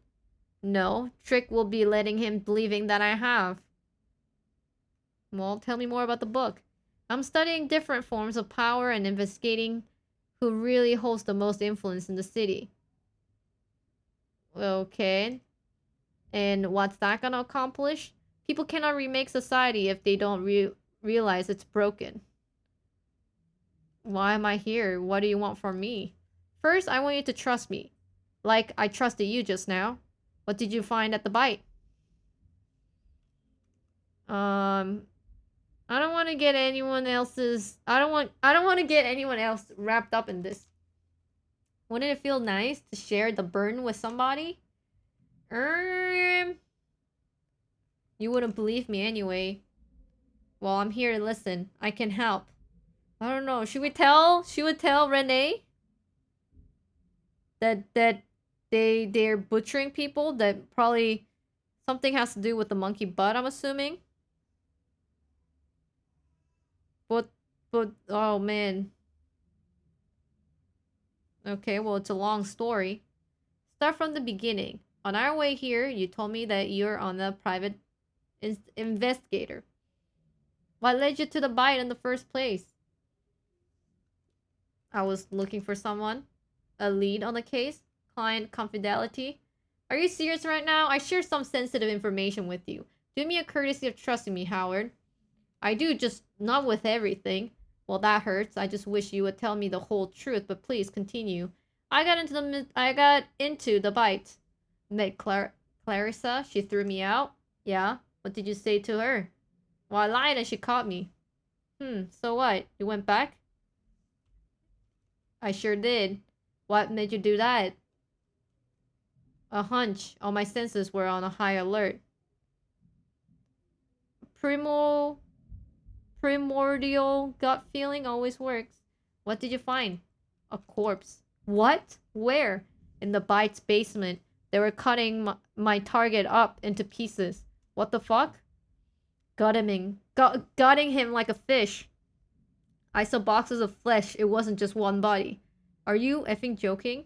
No, Trick will be letting him believing that I have. Well, tell me more about the book. I'm studying different forms of power and investigating who really holds the most influence in the city. Okay. And what's that gonna accomplish? People cannot remake society if they don't realize it's broken. Why am I here? What do you want from me? First, I want you to trust me. Like I trusted you just now. What did you find at the bite? I don't want to get anyone else's... I don't want to get anyone else wrapped up in this. Wouldn't it feel nice to share the burden with somebody? You wouldn't believe me anyway. Well, I'm here to listen. I can help. I don't know. Should we tell? Should we tell Renee that they're butchering people? That probably something has to do with the monkey butt. I'm assuming. But oh man. Okay, well it's a long story. Start from the beginning. On our way here, you told me that you're on a private investigator. What led you to the bite in the first place? I was looking for someone, a lead on the case, client confidentiality. Are you serious right now? I share some sensitive information with you. Do me a courtesy of trusting me, Howard. I do, just not with everything. Well, that hurts. I just wish you would tell me the whole truth, but please continue. I got into the bite. Met Clarissa. She threw me out. Yeah. What did you say to her? Well, I lied and she caught me. So what? You went back? I sure did. What made you do that? A hunch. All my senses were on a high alert. Primo Primordial gut feeling always works. What did you find? A corpse. What? Where? In the Bite's basement. They were cutting my target up into pieces. What the fuck? Gutting him like a fish. I saw boxes of flesh. It wasn't just one body. Are you effing joking?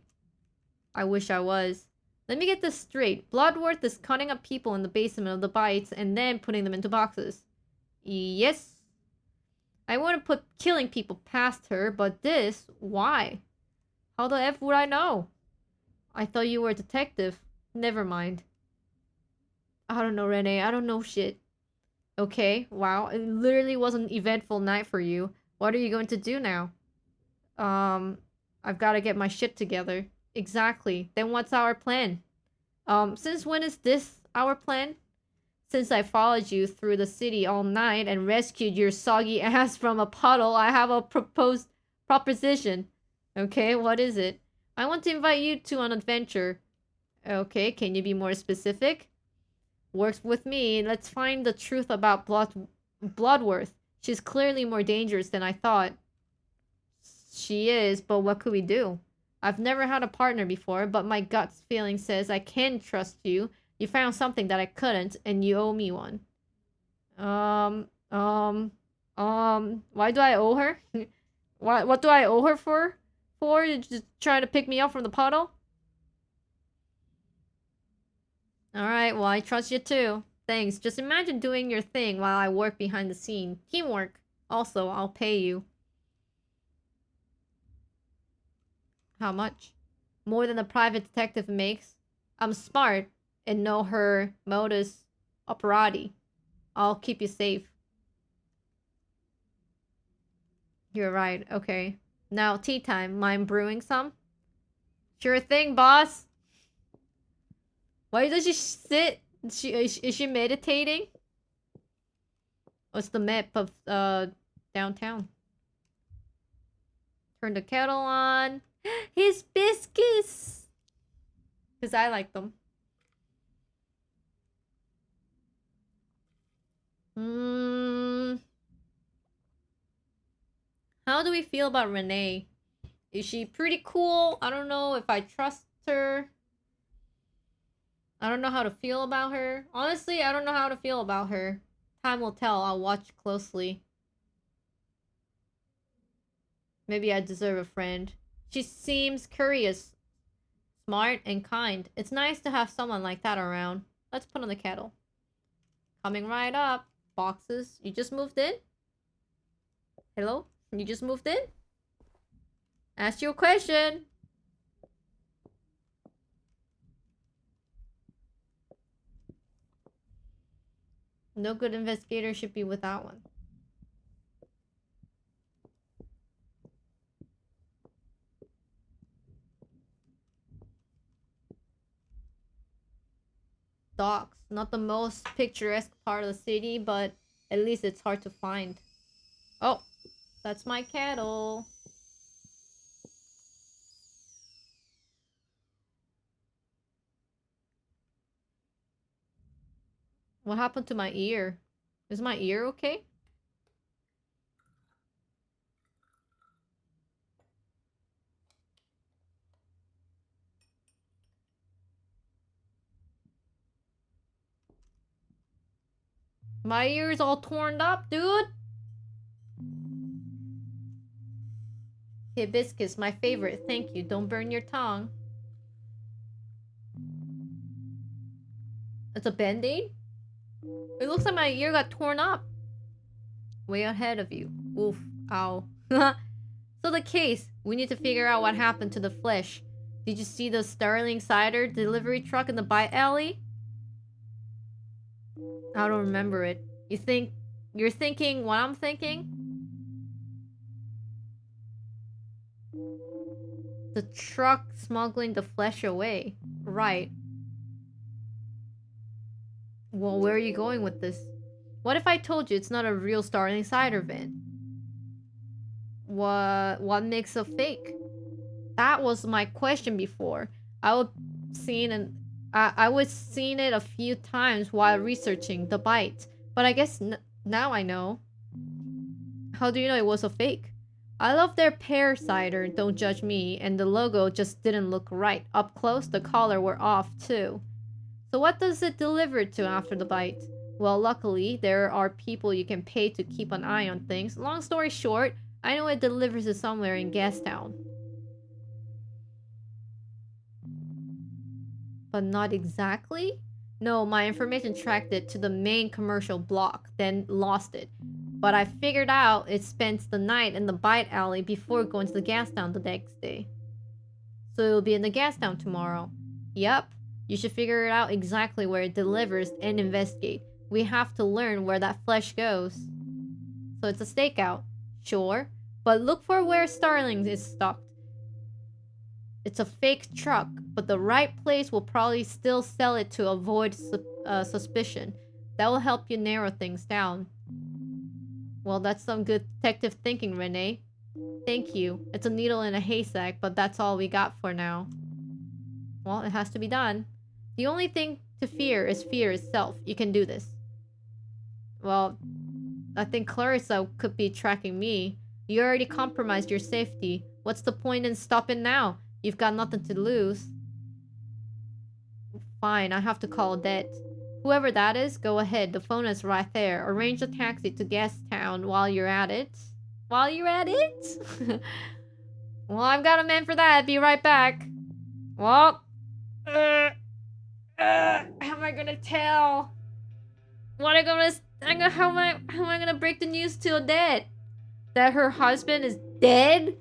I wish I was. Let me get this straight. Bloodworth is cutting up people in the basement of the Bites and then putting them into boxes. Yes. I wouldn't put killing people past her, but this, why? How the F would I know? I thought you were a detective. Never mind. I don't know, Renee. I don't know shit. Okay, wow. It literally was an eventful night for you. What are you going to do now? I've got to get my shit together. Exactly. Then what's our plan? Since when is this our plan? Since I followed you through the city all night and rescued your soggy ass from a puddle, I have a proposition. Okay, what is it? I want to invite you to an adventure. Okay, can you be more specific? Works with me. Let's find the truth about Bloodworth. She's clearly more dangerous than I thought. She is, but what could we do? I've never had a partner before, but my gut feeling says I can trust you. You found something that I couldn't, and you owe me one. Why do I owe her? What do I owe her for? For just trying to pick me up from the puddle? Alright, well, I trust you too. Thanks. Just imagine doing your thing while I work behind the scene. Teamwork. Also, I'll pay you. How much? More than a private detective makes. I'm smart and know her modus operandi. I'll keep you safe. You're right. Okay. Now, tea time. Mind brewing some? Sure thing, boss. Why does she sit? Is she meditating? What's the map of downtown? Turn the kettle on. His biscuits! Because I like them. How do we feel about Renee? Is she pretty cool? I don't know if I trust her. I don't know how to feel about her. Honestly, I don't know how to feel about her. Time will tell. I'll watch closely. Maybe I deserve a friend. She seems curious, smart, and kind. It's nice to have someone like that around. Let's put on the kettle. Coming right up. Boxes. You just moved in? Hello? You just moved in? Ask you a question. No good investigator should be without one. Docks. Not the most picturesque part of the city, but at least it's hard to find. Oh, that's my kettle. What happened to my ear? Is my ear okay? My ear's all torn up, dude. Hibiscus, my favorite. Thank you. Don't burn your tongue. It's a band-aid? It looks like my ear got torn up. Way ahead of you. Oof. Ow. So the case. We need to figure out what happened to the flesh. Did you see the Starling cider delivery truck in the bite alley? I don't remember it. You're thinking what I'm thinking? The truck smuggling the flesh away. Right. Well, where are you going with this? What if I told you it's not a real Starling cider van? What makes a fake? That was my question before. I was seeing it a few times while researching the bite, but I guess now I know. How do you know it was a fake? I love their pear cider, don't judge me, and the logo just didn't look right. Up close, the color were off too. So what does it deliver to after the bite? Well, luckily, there are people you can pay to keep an eye on things. Long story short, I know it delivers to somewhere in Gastown. But not exactly? No, my information tracked it to the main commercial block, then lost it. But I figured out it spent the night in the bite alley before going to the Gastown the next day. So it'll be in the Gastown tomorrow. Yep. You should figure it out exactly where it delivers and investigate. We have to learn where that flesh goes. So it's a stakeout. Sure. But look for where Starlings is stocked. It's a fake truck, but the right place will probably still sell it to avoid suspicion. That will help you narrow things down. Well, that's some good detective thinking, Renee. Thank you. It's a needle in a haystack, but that's all we got for now. Well, it has to be done. The only thing to fear is fear itself. You can do this. Well, I think Clarissa could be tracking me. You already compromised your safety. What's the point in stopping now? You've got nothing to lose. Fine, I have to call Odette. Whoever that is, go ahead. The phone is right there. Arrange a taxi to Gastown while you're at it. While you're at it? Well, I've got a man for that. Be right back. Well, how am I gonna tell? What am I gonna? How am I gonna break the news to Odette? That her husband is dead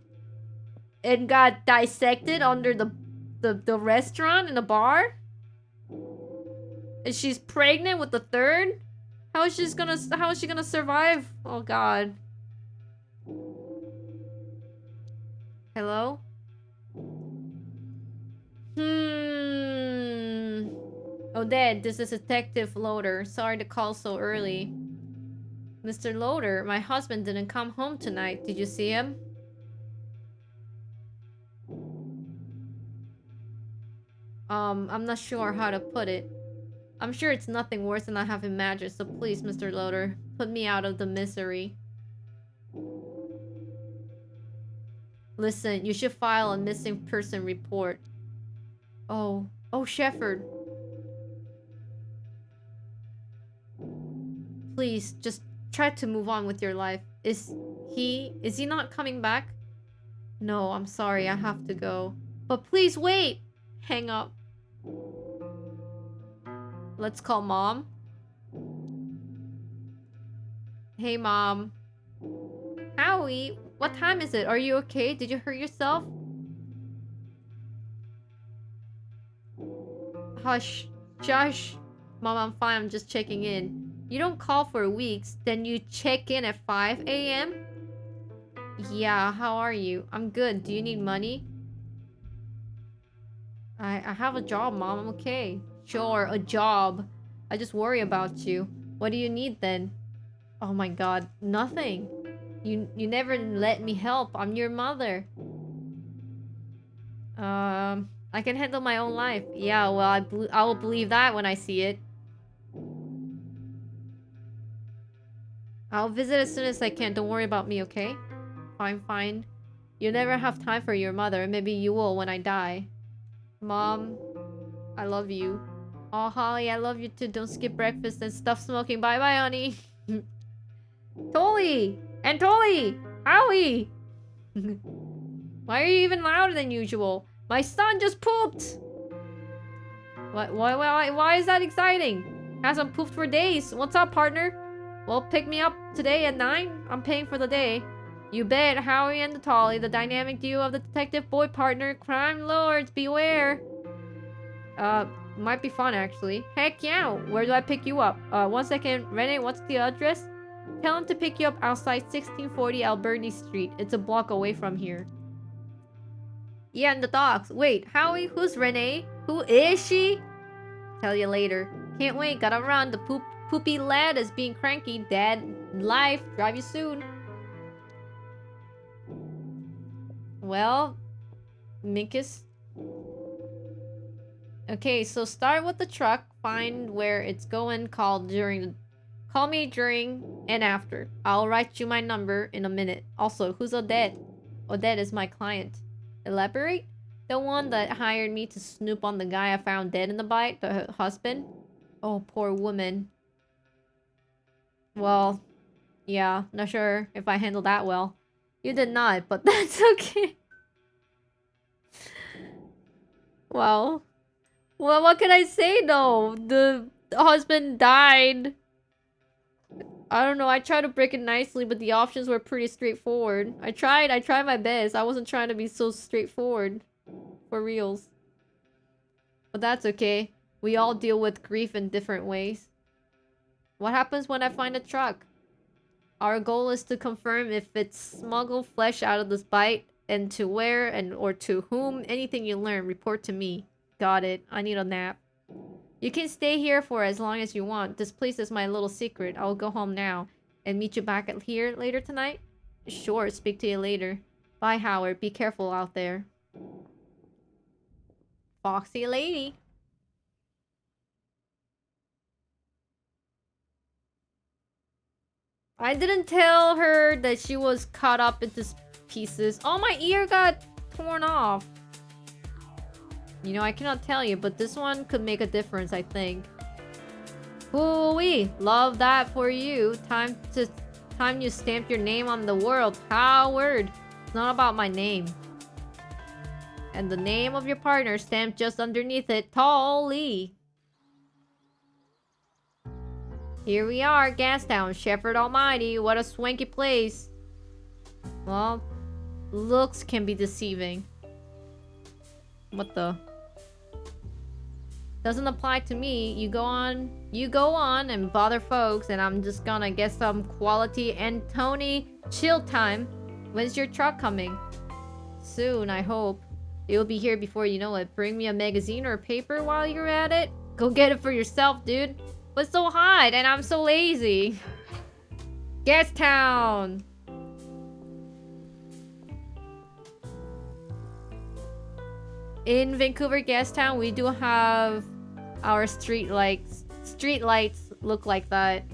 and got dissected under the restaurant in the bar? And she's pregnant with the third? How is she gonna survive? Oh god. Hello? Odette, this is Detective Loader. Sorry to call so early. Mr. Loader, my husband didn't come home tonight. Did you see him? I'm not sure how to put it. I'm sure it's nothing worse than I have imagined, so please, Mr. Loader, put me out of the misery. Listen, you should file a missing person report. Oh, Shepherd. Please, just try to move on with your life. Is he not coming back? No, I'm sorry, I have to go. But please wait! Hang up. Let's call Mom. Hey, Mom. Howie, what time is it? Are you okay? Did you hurt yourself? Hush. Shush. Mom, I'm fine. I'm just checking in. You don't call for weeks, then you check in at 5 a.m.? Yeah, how are you? I'm good. Do you need money? I have a job, Mom. I'm okay. Sure, a job. I just worry about you. What do you need then? Oh my god, nothing. You never let me help. I'm your mother. I can handle my own life. Yeah, well, I will believe that when I see it. I'll visit as soon as I can. Don't worry about me, okay? Fine, fine. You never have time for your mother. Maybe you will when I die. Mom, I love you. Oh, Holly, I love you too. Don't skip breakfast and stuff smoking. Bye-bye, honey. Tolly! And Tolly! Howie! Why are you even louder than usual? My son just pooped! Why is that exciting? Hasn't pooped for days. What's up, partner? Well, pick me up today at 9. I'm paying for the day. You bet. Howie and the Tolly, the dynamic duo of the detective boy partner. Crime lords, beware. Might be fun, actually. Heck yeah. Where do I pick you up? 1 second. Renee, what's the address? Tell him to pick you up outside 1640 Alberni Street. It's a block away from here. Yeah, and the dogs. Wait, Howie, who's Renee? Who is she? Tell you later. Can't wait, gotta run. The poopy lad is being cranky. Dad, life. Drive you soon. Well, Minkus. Okay, so start with the truck. Find where it's going. Call me during and after. I'll write you my number in a minute. Also, who's Odette? Odette is my client. Elaborate? The one that hired me to snoop on the guy I found dead in the bite, the husband? Oh, poor woman. Well, yeah, not sure if I handled that well. You did not, but that's okay. Well, what can I say though? The husband died. I don't know, I tried to break it nicely, but the options were pretty straightforward. I tried my best. I wasn't trying to be so straightforward. For reals. But that's okay. We all deal with grief in different ways. What happens when I find a truck? Our goal is to confirm if it's smuggled flesh out of this bite, and to where and or to whom. Anything you learn, report to me. Got it. I need a nap. You can stay here for as long as you want. This place is my little secret. I'll go home now. And meet you back at here later tonight? Sure, speak to you later. Bye, Howard. Be careful out there. Foxy lady. I didn't tell her that she was cut up into pieces. Oh, my ear got torn off. You know, I cannot tell you, but this one could make a difference, I think. Hoo-wee! Love that for you. Time you stamp your name on the world. Howard! It's not about my name. And the name of your partner stamped just underneath it. Tolly! Here we are, Gastown, Shepherd Almighty. What a swanky place. Well, looks can be deceiving. What the? Doesn't apply to me. You go on and bother folks, and I'm just gonna get some quality and Tony chill time. When's your truck coming? Soon, I hope. It'll be here before you know it. Bring me a magazine or a paper while you're at it. Go get it for yourself, dude. But so hot, and I'm so lazy. Gastown! In Vancouver, Gastown, we do have our street lights. Street lights look like that.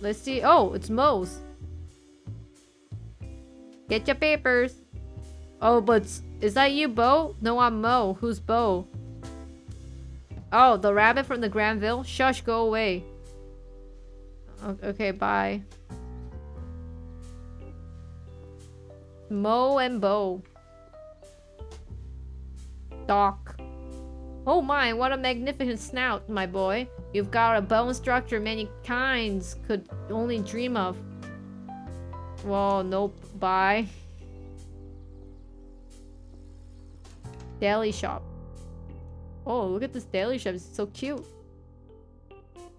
Let's see. Oh, it's Moe's. Get your papers. Oh, but is that you, Bo? No, I'm Mo. Who's Bo? Oh, the rabbit from the Granville? Shush, go away. Okay, bye. Mo and Bo. Doc. Oh my, what a magnificent snout, my boy. You've got a bone structure many kinds could only dream of. Well, nope. Bye. Deli shop. Oh, look at this deli shop. It's so cute.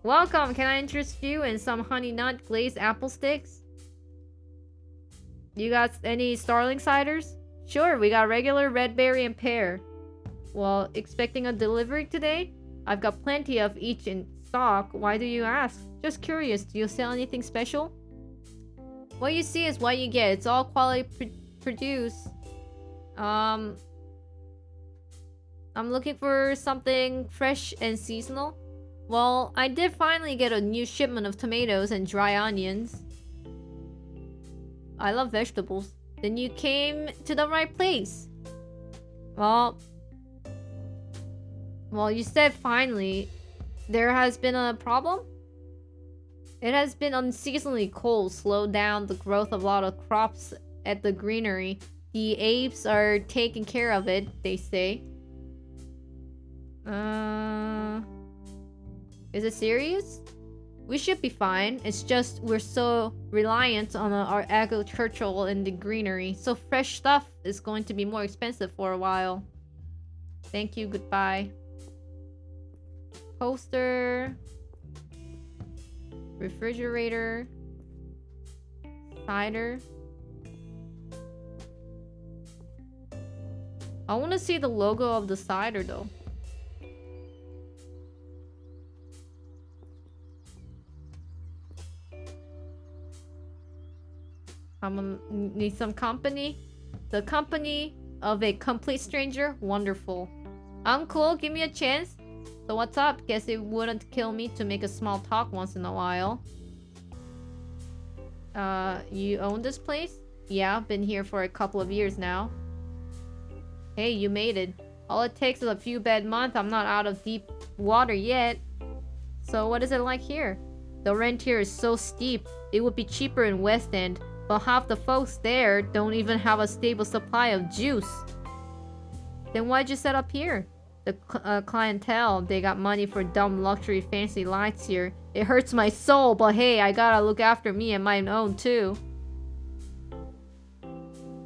Welcome. Can I interest you in some honey nut glazed apple sticks? You got any Starling ciders? Sure, we got regular red berry and pear. Well, expecting a delivery today? I've got plenty of each in stock. Why do you ask? Just curious. Do you sell anything special? What you see is what you get. It's all quality produce. I'm looking for something fresh and seasonal. Well, I did finally get a new shipment of tomatoes and dry onions. I love vegetables. Then you came to the right place. Well, you said finally. There has been a problem? It has been unseasonably cold, slowed down the growth of a lot of crops at the greenery. The apes are taking care of it, they say. Is it serious? We should be fine. It's just we're so reliant on our agricultural and the greenery. So fresh stuff is going to be more expensive for a while. Thank you, goodbye. Poster. Refrigerator. Cider. I want to see the logo of the cider though. I'm gonna need some company. The company of a complete stranger? Wonderful. I'm cool, give me a chance. So what's up? Guess it wouldn't kill me to make a small talk once in a while. You own this place? Yeah, I've been here for a couple of years now. Hey, you made it. All it takes is a few bad months. I'm not out of deep water yet. So what is it like here? The rent here is so steep. It would be cheaper in West End, but half the folks there don't even have a stable supply of juice. Then why'd you set up here? The clientele, they got money for dumb luxury fancy lights here. It hurts my soul, but hey, I gotta look after me and my own too.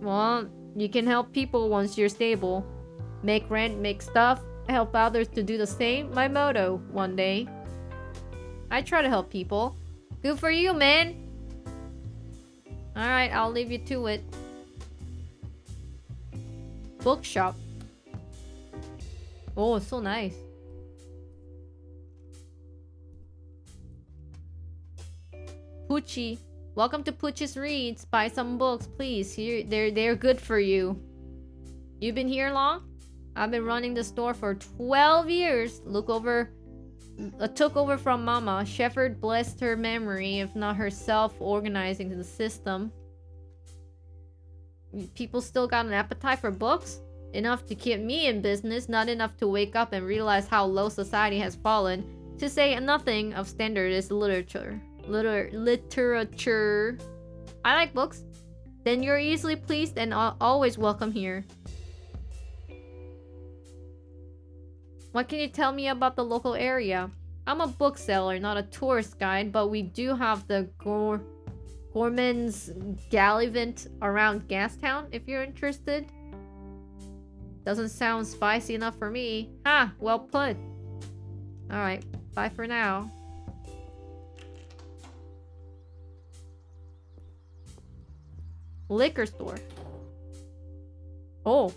Well, you can help people once you're stable. Make rent, make stuff, help others to do the same. My motto, one day. I try to help people. Good for you, man. Alright, I'll leave you to it. Bookshop. Oh, it's so nice. Poochie. Welcome to Poochie's Reads. Buy some books, please. Here, they're good for you. You've been here long? I've been running the store for 12 years. Took over from Mama. Shepherd blessed her memory, if not herself, organizing the system. People still got an appetite for books? Enough to keep me in business, not enough to wake up and realize how low society has fallen. To say nothing of standardist literature. Literature. I like books. Then you're easily pleased and always welcome here. What can you tell me about the local area? I'm a bookseller, not a tourist guide, but we do have the Gorman's Gallivant around Gastown, if you're interested. Doesn't sound spicy enough for me. Ha! Well put. Alright, bye for now. Liquor store. Oh.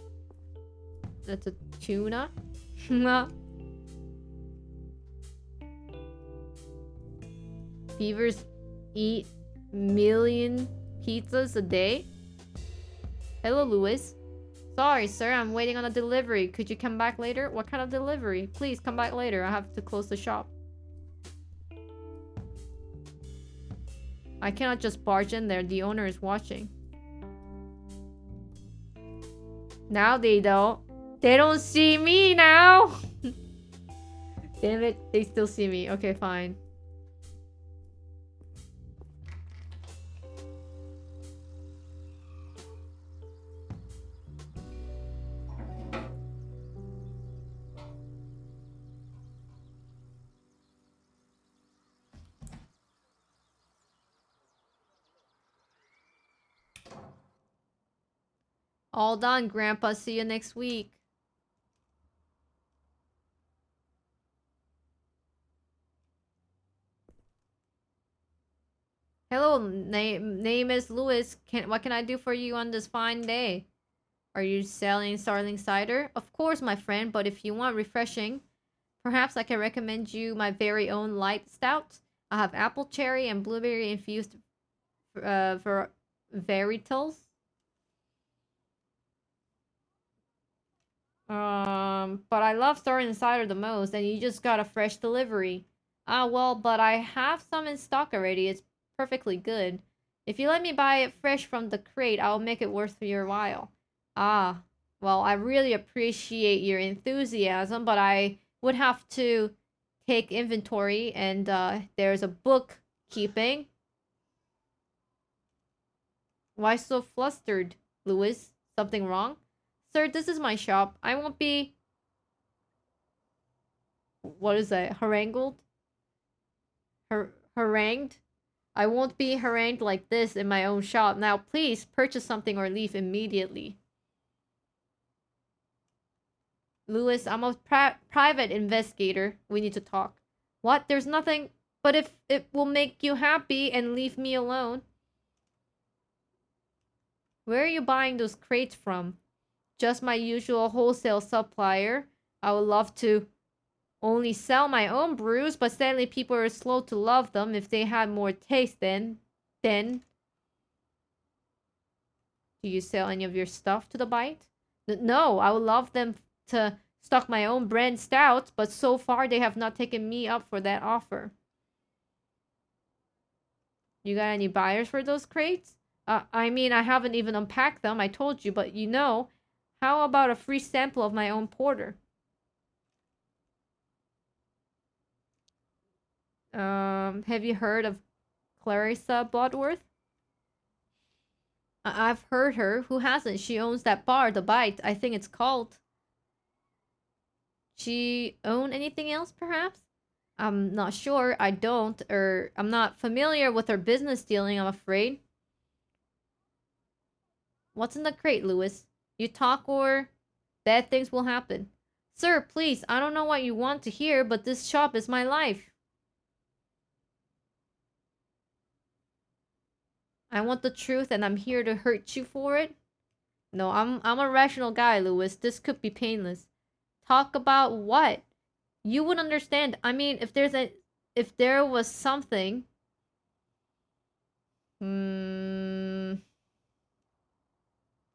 That's a tuna? Beavers eat million pizzas a day? Hello, Louis. Sorry, sir, I'm waiting on a delivery. Could you come back later? What kind of delivery? Please come back later. I have to close the shop. I cannot just barge in there. The owner is watching. Now they don't. They don't see me now. Damn it. They still see me. Okay, fine. All done, Grandpa. See you next week. Hello, name is Louis. What can I do for you on this fine day? Are you selling Starling cider? Of course, my friend, but if you want refreshing, perhaps I can recommend you my very own light stout. I have apple cherry and blueberry infused for varietals. But I love Starling cider the most, and you just got a fresh delivery. Ah, well, but I have some in stock already. It's perfectly good. If you let me buy it fresh from the crate, I'll make it worth your while. Ah, well, I really appreciate your enthusiasm, but I would have to take inventory, and there's a bookkeeping. Why so flustered, Louis? Something wrong? Sir, this is my shop. I won't be... What is that? Harangued? Harangued? I won't be harangued like this in my own shop. Now, please, purchase something or leave immediately. Louis, I'm a private investigator. We need to talk. What? There's nothing... But if it will make you happy and leave me alone... Where are you buying those crates from? Just my usual wholesale supplier. I would love to only sell my own brews, but sadly people are slow to love them. If they had more taste then... Do you sell any of your stuff to the bite? No, I would love them to stock my own brand stouts, but so far they have not taken me up for that offer. You got any buyers for those crates? I mean, I haven't even unpacked them, I told you, but you know, how about a free sample of my own porter? Have you heard of Clarissa Bloodworth? I've heard her. Who hasn't? She owns that bar, The Bite, I think it's called. She own anything else, perhaps? I'm not sure. I don't, or I'm not familiar with her business dealing, I'm afraid. What's in the crate, Louis? You talk or bad things will happen. Sir, please, I don't know what you want to hear, but this shop is my life. I want the truth and I'm here to hurt you for it? No, I'm a rational guy, Louis. This could be painless. Talk about what? You would understand. I mean, if there was something...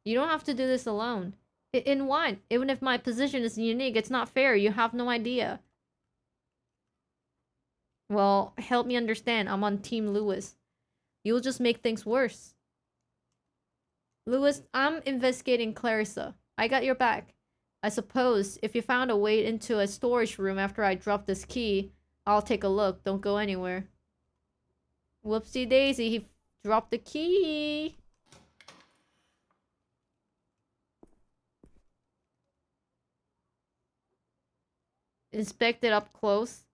You don't have to do this alone. In what? Even if my position is unique, it's not fair. You have no idea. Well, help me understand. I'm on Team Louis. You'll just make things worse. Louis, I'm investigating Clarissa. I got your back. I suppose if you found a way into a storage room after I dropped this key, I'll take a look. Don't go anywhere. Whoopsie daisy, he dropped the key. Inspect it up close.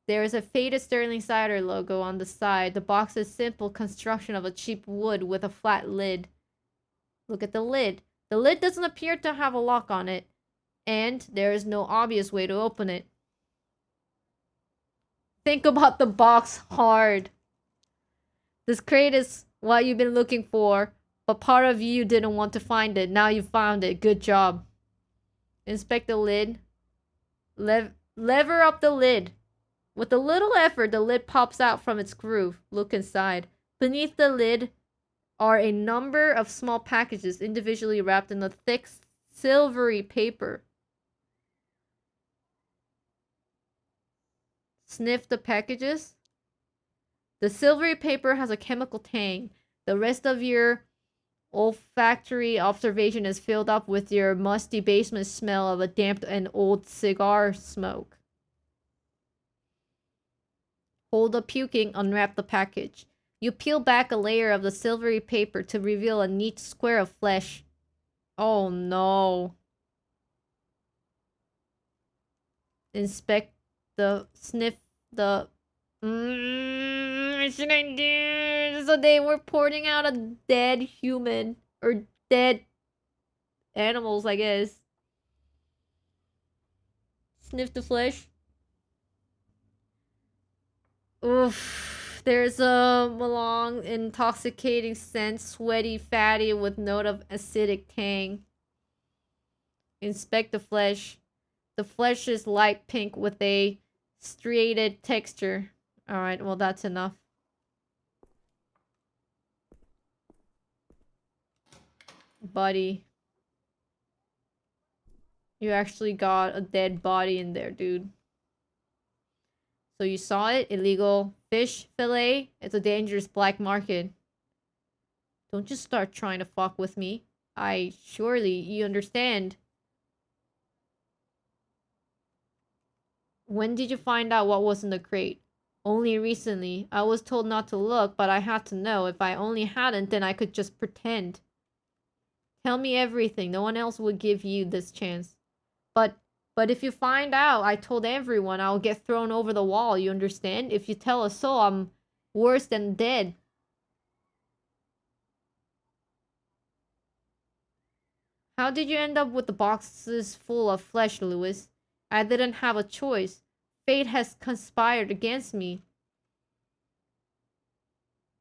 There is a faded Sterling Cider logo on the side. The box is simple construction of a cheap wood with a flat lid. Look at the lid. The lid doesn't appear to have a lock on it, and there is no obvious way to open it. Think about the box hard. This crate is what you've been looking for, but part of you didn't want to find it. Now you found it. Good job. Inspect the lid. Lever up the lid. With a little effort, the lid pops out from its groove. Look inside. Beneath the lid are a number of small packages individually wrapped in a thick, silvery paper. Sniff the packages. The silvery paper has a chemical tang. The rest of your olfactory observation is filled up with your musty basement smell of a damp and old cigar smoke. Hold up puking, unwrap the package. You peel back a layer of the silvery paper to reveal a neat square of flesh. Oh no. Inspect the... Sniff the... What should I do? So they were pouring out a dead human. Or dead animals, I guess. Sniff the flesh. Oof. There's a long, intoxicating scent, sweaty, fatty, with note of acidic tang. Inspect the flesh. The flesh is light pink with a striated texture. Alright, well that's enough. Buddy. You actually got a dead body in there, dude. So you saw it? Illegal fish fillet? It's a dangerous black market. Don't just start trying to fuck with me. Surely you understand. When did you find out what was in the crate? Only recently. I was told not to look, but I had to know. If I only hadn't, then I could just pretend. Tell me everything. No one else would give you this chance. But if you find out I told everyone, I'll get thrown over the wall, you understand? If you tell a soul, I'm worse than dead. How did you end up with the boxes full of flesh, Lewis? I didn't have a choice. Fate has conspired against me.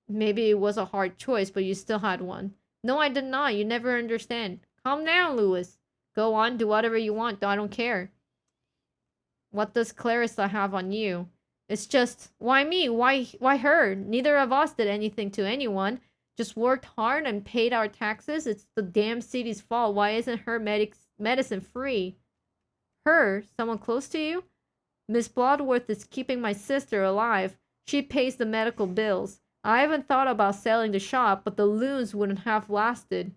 Maybe it was a hard choice, but you still had one. No, I did not. You never understand. Calm down, Lewis. Go on, do whatever you want. I don't care. What does Clarissa have on you? It's just, why me? Why her? Neither of us did anything to anyone. Just worked hard and paid our taxes. It's the damn city's fault. Why isn't her medicine free? Her? Someone close to you? Miss Bloodworth is keeping my sister alive. She pays the medical bills. I haven't thought about selling the shop, but the loons wouldn't have lasted.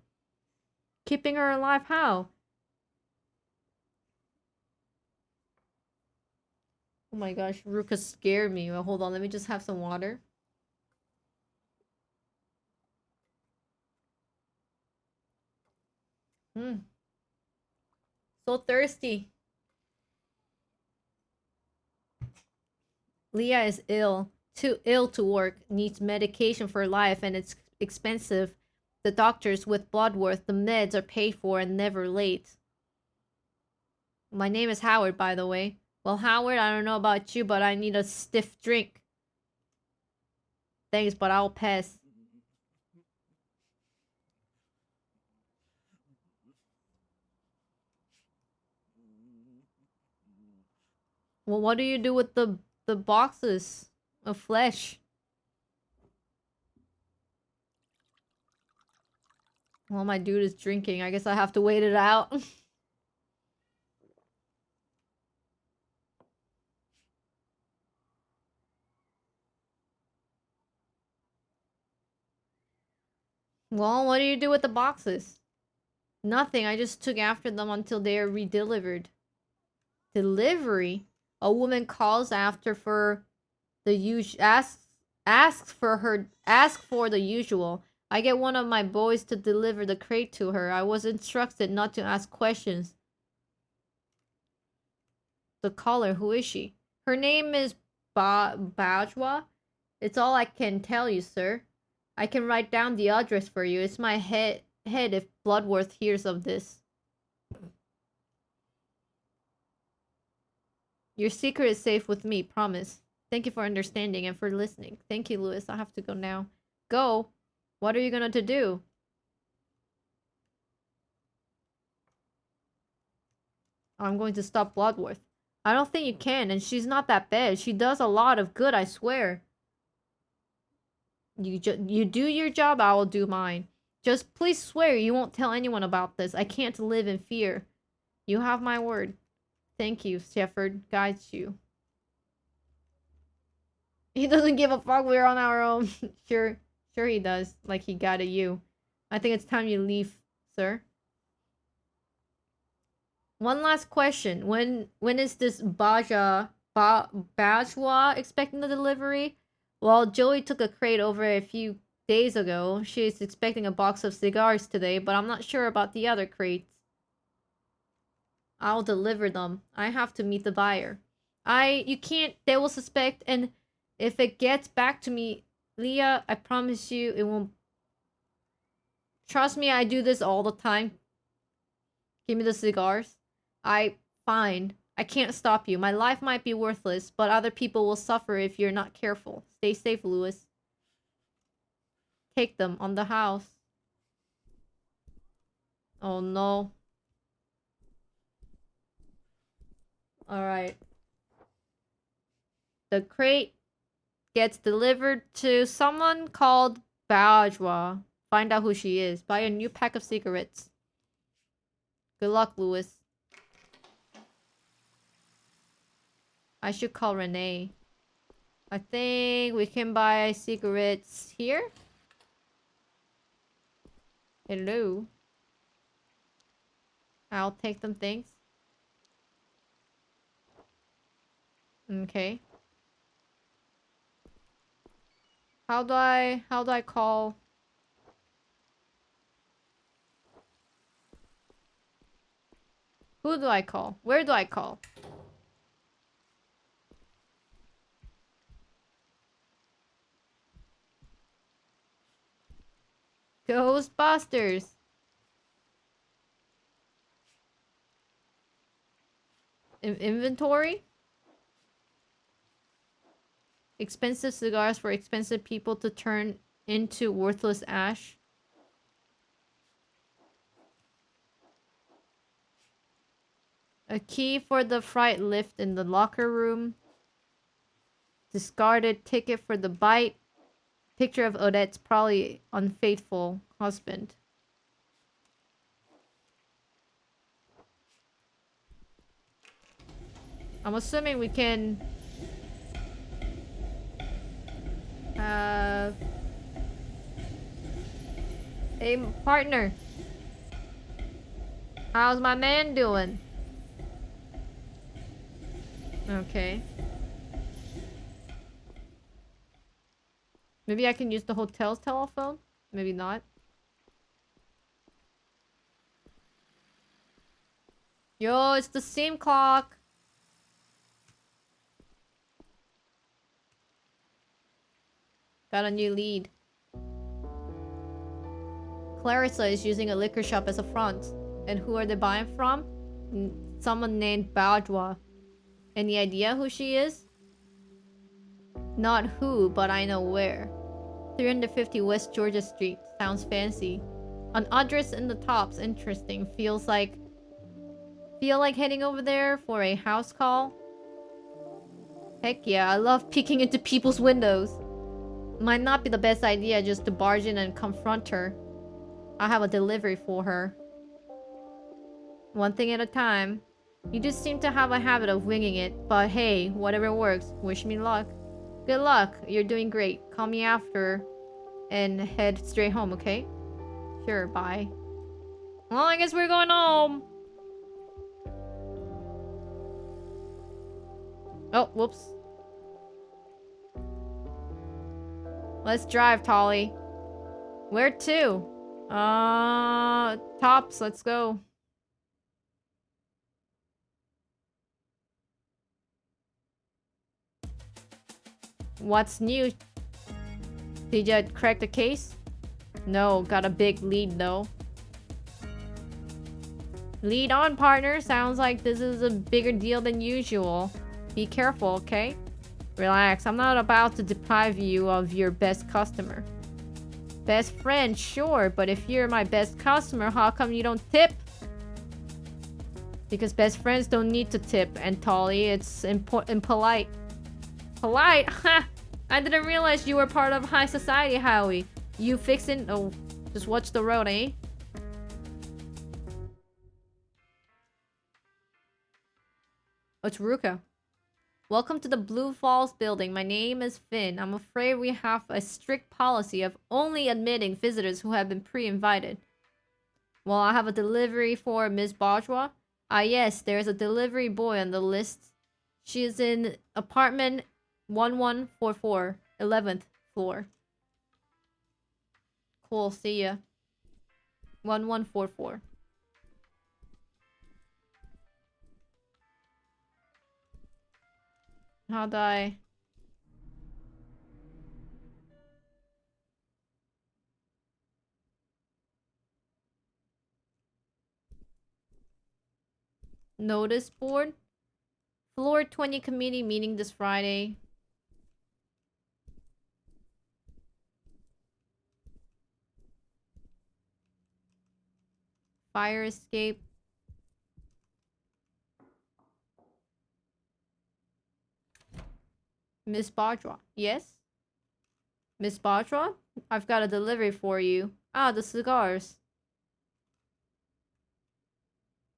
Keeping her alive how? Oh my gosh, Ruka scared me. Well, hold on, let me just have some water. So thirsty. Leah is ill. Too ill to work. Needs medication for life and it's expensive. The doctors with Bloodworth, the meds are paid for and never late. My name is Howard, by the way. Well, Howard, I don't know about you, but I need a stiff drink. Thanks, but I'll pass. Well, what do you do with the boxes of flesh? Well, my dude is drinking. I guess I have to wait it out. Well, what do you do with the boxes? Nothing. I just took after them until they are redelivered. Delivery? A woman calls after for the asks for the usual. I get one of my boys to deliver the crate to her. I was instructed not to ask questions. The caller, who is she? Her name is Bajwa. It's all I can tell you, sir. I can write down the address for you. It's my head if Bloodworth hears of this. Your secret is safe with me, promise. Thank you for understanding and for listening. Thank you, Lewis. I have to go now. Go? What are you gonna do? I'm going to stop Bloodworth. I don't think you can, and she's not that bad. She does a lot of good, I swear. You do your job, I will do mine. Just please swear you won't tell anyone about this. I can't live in fear. You have my word. Thank you, Shepherd guides you. He doesn't give a fuck, we're on our own. Sure he does, like he guided you. I think it's time you leave, sir. One last question. When is this Bajwa expecting the delivery? Well, Joey took a crate over a few days ago. She's expecting a box of cigars today, but I'm not sure about the other crates. I'll deliver them. I have to meet the buyer. You can't, they will suspect, and if it gets back to me, Leah, I promise you it won't. Trust me, I do this all the time. Give me the cigars. Fine. I can't stop you. My life might be worthless, but other people will suffer if you're not careful. Stay safe, Lewis. Take them on the house. Oh no. Alright. The crate gets delivered to someone called Bajwa. Find out who she is. Buy a new pack of cigarettes. Good luck, Lewis. I should call Renee. I think we can buy cigarettes here. Hello. I'll take them, thanks. Okay. How do I call? Who do I call? Where do I call? Ghostbusters. Inventory? Expensive cigars for expensive people to turn into worthless ash. A key for the fright lift in the locker room. Discarded ticket for the bite. Picture of Odette's probably unfaithful husband. I'm assuming we can... Hey, partner. How's my man doing? Okay. Maybe I can use the hotel's telephone? Maybe not. Yo, it's the same clock. Got a new lead. Clarissa is using a liquor shop as a front. And who are they buying from? Someone named Bourgeois. Any idea who she is? Not who, but I know where. 350 West Georgia Street. Sounds fancy. An address in the top's interesting. Feel like heading over there for a house call? Heck yeah, I love peeking into people's windows. Might not be the best idea just to barge in and confront her. I have a delivery for her. One thing at a time. You just seem to have a habit of winging it, but hey, whatever works. Wish me luck. Good luck, you're doing great. Call me after and head straight home, okay? Sure, bye. Well, I guess we're going home. Oh, whoops. Let's drive, Tolly. Where to? Tops, let's go. What's new? Did you crack the case? No, got a big lead though. Lead on, partner. Sounds like this is a bigger deal than usual. Be careful, okay? Relax, I'm not about to deprive you of your best customer. Best friend, sure, but if you're my best customer, how come you don't tip? Because best friends don't need to tip, and Tolly, it's impolite. Polite? Ha! I didn't realize you were part of high society, Howie. You fixin'? Oh, just watch the road, eh? Oh, it's Ruka. Welcome to the Blue Falls building. My name is Finn. I'm afraid we have a strict policy of only admitting visitors who have been pre-invited. Well, I have a delivery for Miss Bourgeois. Ah, yes, there's a delivery boy on the list. She is in apartment 1144, 11th floor. Cool, see ya. 1144. How'd I... Notice board? Floor 20 committee meeting this Friday. Fire escape. Miss Bourgeois. Yes? Miss Bourgeois? I've got a delivery for you. Ah, the cigars.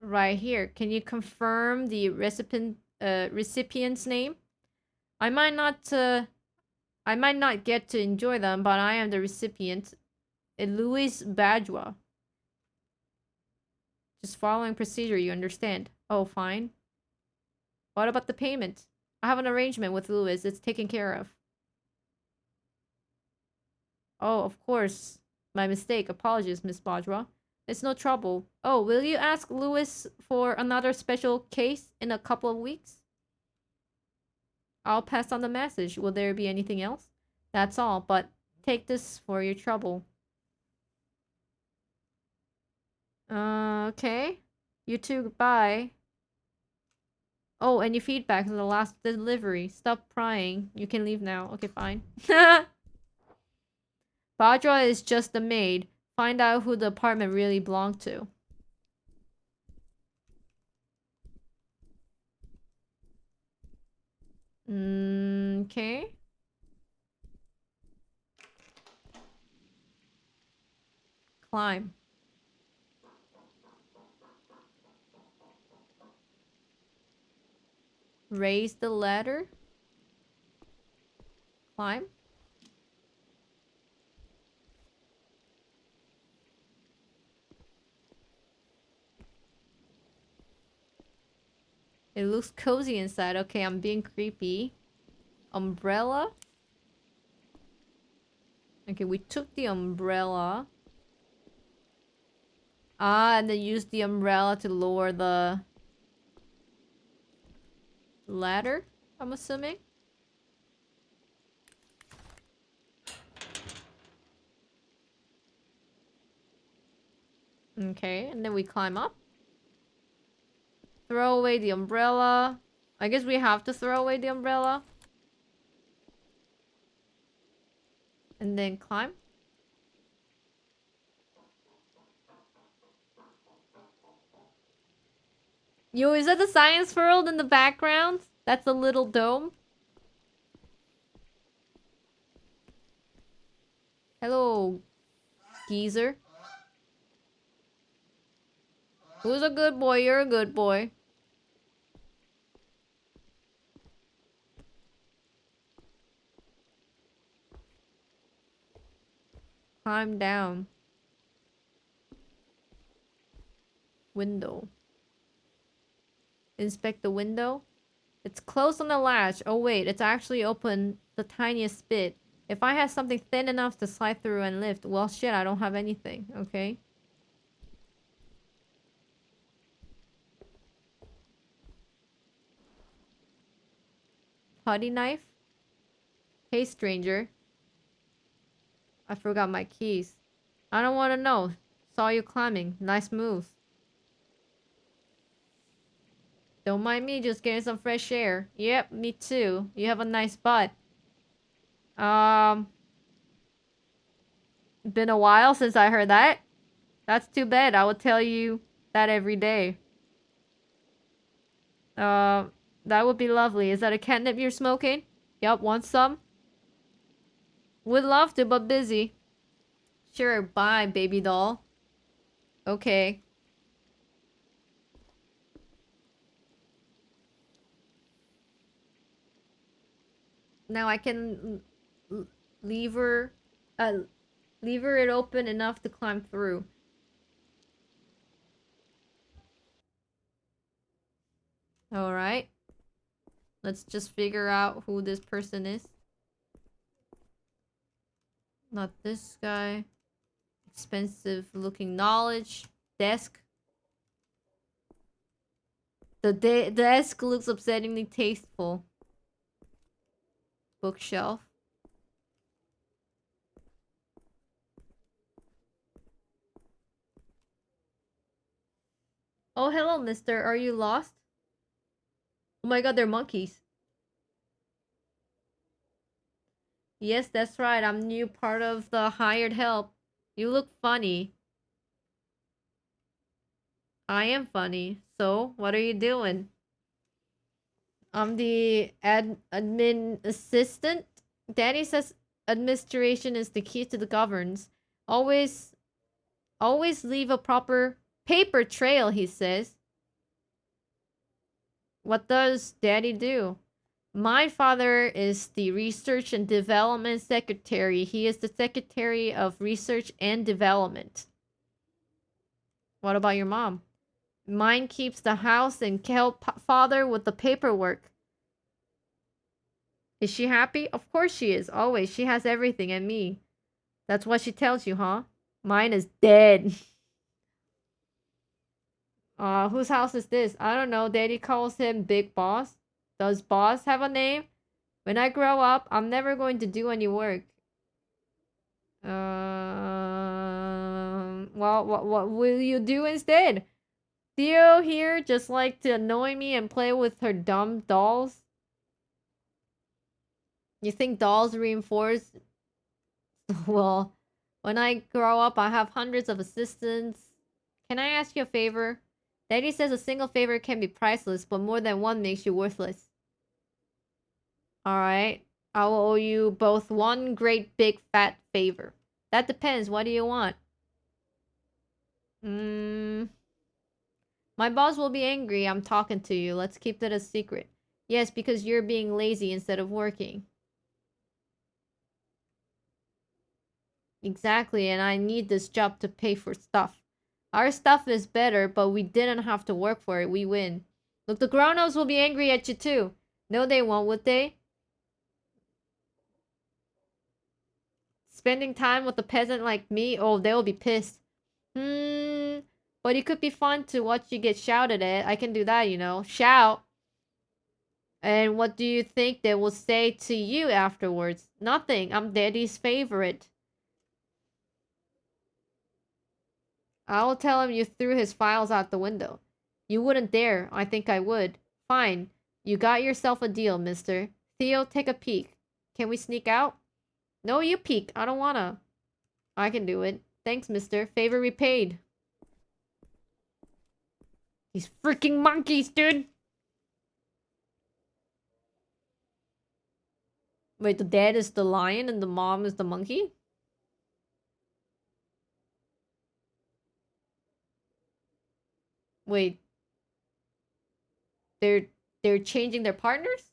Right here. Can you confirm the recipient's name? I might not get to enjoy them, but I am the recipient. Louis Bourgeois. Just following procedure, you understand. Oh, fine. What about the payment? I have an arrangement with Louis. It's taken care of. Oh, of course. My mistake. Apologies, Miss Bajwa. It's no trouble. Oh, will you ask Louis for another special case in a couple of weeks? I'll pass on the message. Will there be anything else? That's all, but take this for your trouble. Okay. You too, goodbye. Oh, any feedback on the last delivery? Stop prying. You can leave now. Okay, fine. Bajwa is just the maid. Find out who the apartment really belonged to. Okay. Climb. Raise the ladder. Climb. It looks cozy inside. Okay, I'm being creepy. Umbrella. Okay, we took the umbrella. Ah, and then used the umbrella to lower the ladder, I'm assuming. Okay, and then we climb up. Throw away the umbrella. I guess we have to throw away the umbrella. And then climb. Yo, is that the science world in the background? That's a little dome. Hello, geezer. Who's a good boy? You're a good boy. Climb down. Window. Inspect the window. It's closed on the latch. Oh wait, it's actually open the tiniest bit. If I had something thin enough to slide through and lift, well shit, I don't have anything, okay? Putty knife? Hey stranger. I forgot my keys. I don't want to know. Saw you climbing. Nice moves. Don't mind me, just getting some fresh air. Yep, me too. You have a nice butt. Been a while since I heard that. That's too bad. I would tell you that every day. That would be lovely. Is that a catnip you're smoking? Yup, want some? Would love to, but busy. Sure, bye, baby doll. Okay. Now I can lever it open enough to climb through. Alright. Let's just figure out who this person is. Not this guy. Expensive looking knowledge. Desk. The desk looks upsettingly tasteful. Bookshelf. Oh, hello, mister. Are you lost? Oh my god, they're monkeys. Yes, that's right. I'm new part of the hired help. You look funny. I am funny. So, what are you doing? I'm the admin assistant. Daddy says administration is the key to the governance. Always leave a proper paper trail, he says. What does Daddy do? My father is the research and development secretary. He is the secretary of research and development. What about your mom? Mine keeps the house and help father with the paperwork. Is she happy? Of course she is. Always. She has everything and me. That's what she tells you, huh? Mine is dead. Whose house is this? I don't know. Daddy calls him Big Boss. Does Boss have a name? When I grow up, I'm never going to do any work. Well, what will you do instead? Theo here just like to annoy me and play with her dumb dolls? You think dolls reinforce? Well, when I grow up, I have hundreds of assistants. Can I ask you a favor? Daddy says a single favor can be priceless, but more than one makes you worthless. Alright. I will owe you both one great big fat favor. That depends. What do you want? My boss will be angry I'm talking to you. Let's keep that a secret. Yes, because you're being lazy instead of working. Exactly, and I need this job to pay for stuff. Our stuff is better, but we didn't have to work for it. We win. Look, the grown-ups will be angry at you too. No, they won't, would they? Spending time with a peasant like me? Oh, they'll be pissed. But it could be fun to watch you get shouted at. I can do that, you know. Shout. And what do you think they will say to you afterwards? Nothing. I'm Daddy's favorite. I will tell him you threw his files out the window. You wouldn't dare. I think I would. Fine. You got yourself a deal, mister. Theo, take a peek. Can we sneak out? No, you peek. I don't wanna. I can do it. Thanks, mister. Favor repaid. These freaking monkeys, dude! Wait, the dad is the lion and the mom is the monkey? Wait. They're changing their partners?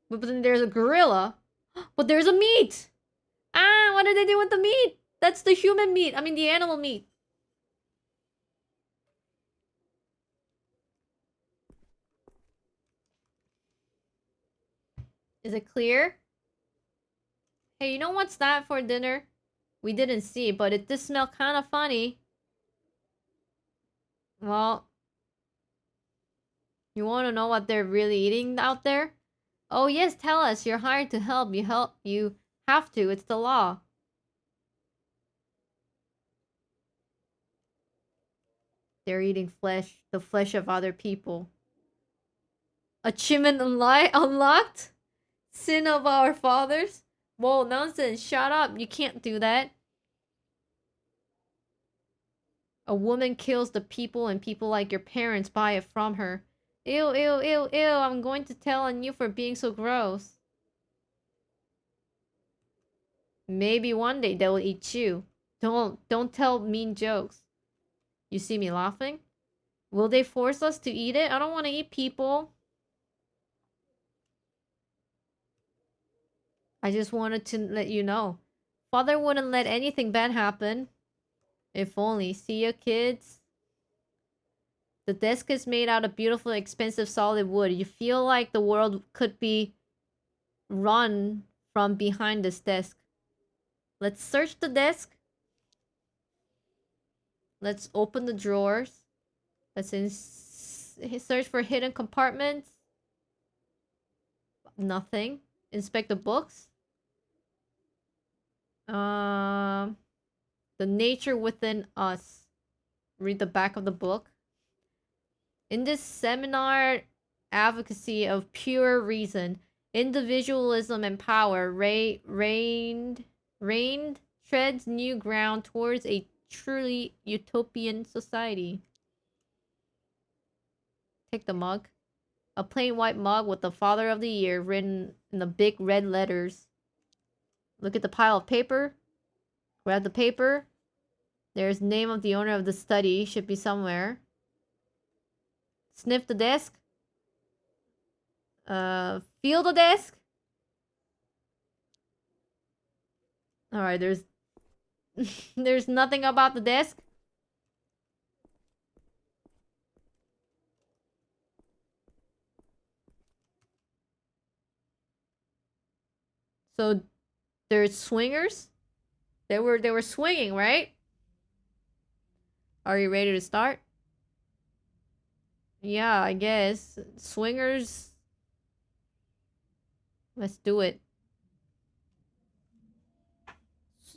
But then there's a gorilla. But there's a meat! Ah, what did they do with the meat? That's the human meat. I mean the animal meat. Is it clear? Hey, you know what's that for dinner? We didn't see, but it does smell kind of funny. Well, you want to know what they're really eating out there? Oh yes, tell us. You're hired to help. You help. You have to. It's the law. They're eating flesh. The flesh of other people. Achievement unlocked? Sin of our fathers? Whoa, nonsense. Shut up. You can't do that. A woman kills the people and people like your parents buy it from her. Ew, ew, ew, ew. I'm going to tell on you for being so gross. Maybe one day they will eat you. Don't tell mean jokes. You see me laughing? Will they force us to eat it? I don't want to eat people. I just wanted to let you know. Father wouldn't let anything bad happen. If only. See ya, kids. The desk is made out of beautiful, expensive solid wood. You feel like the world could be run from behind this desk. Let's search the desk. Let's open the drawers. Let's search for hidden compartments. Nothing. Inspect the books. The nature within us. Read the back of the book. In this seminar, advocacy of pure reason, individualism and power reigned treads new ground towards a truly utopian society. Take the mug. A plain white mug with the Father of the Year written in the big red letters. Look at the pile of paper. Grab the paper. There's name of the owner of the study. Should be somewhere. Sniff the desk. Feel the desk. Alright, there's There's nothing about the desk. So there's swingers. They were swinging, right? Are you ready to start? Yeah, I guess swingers. Let's do it.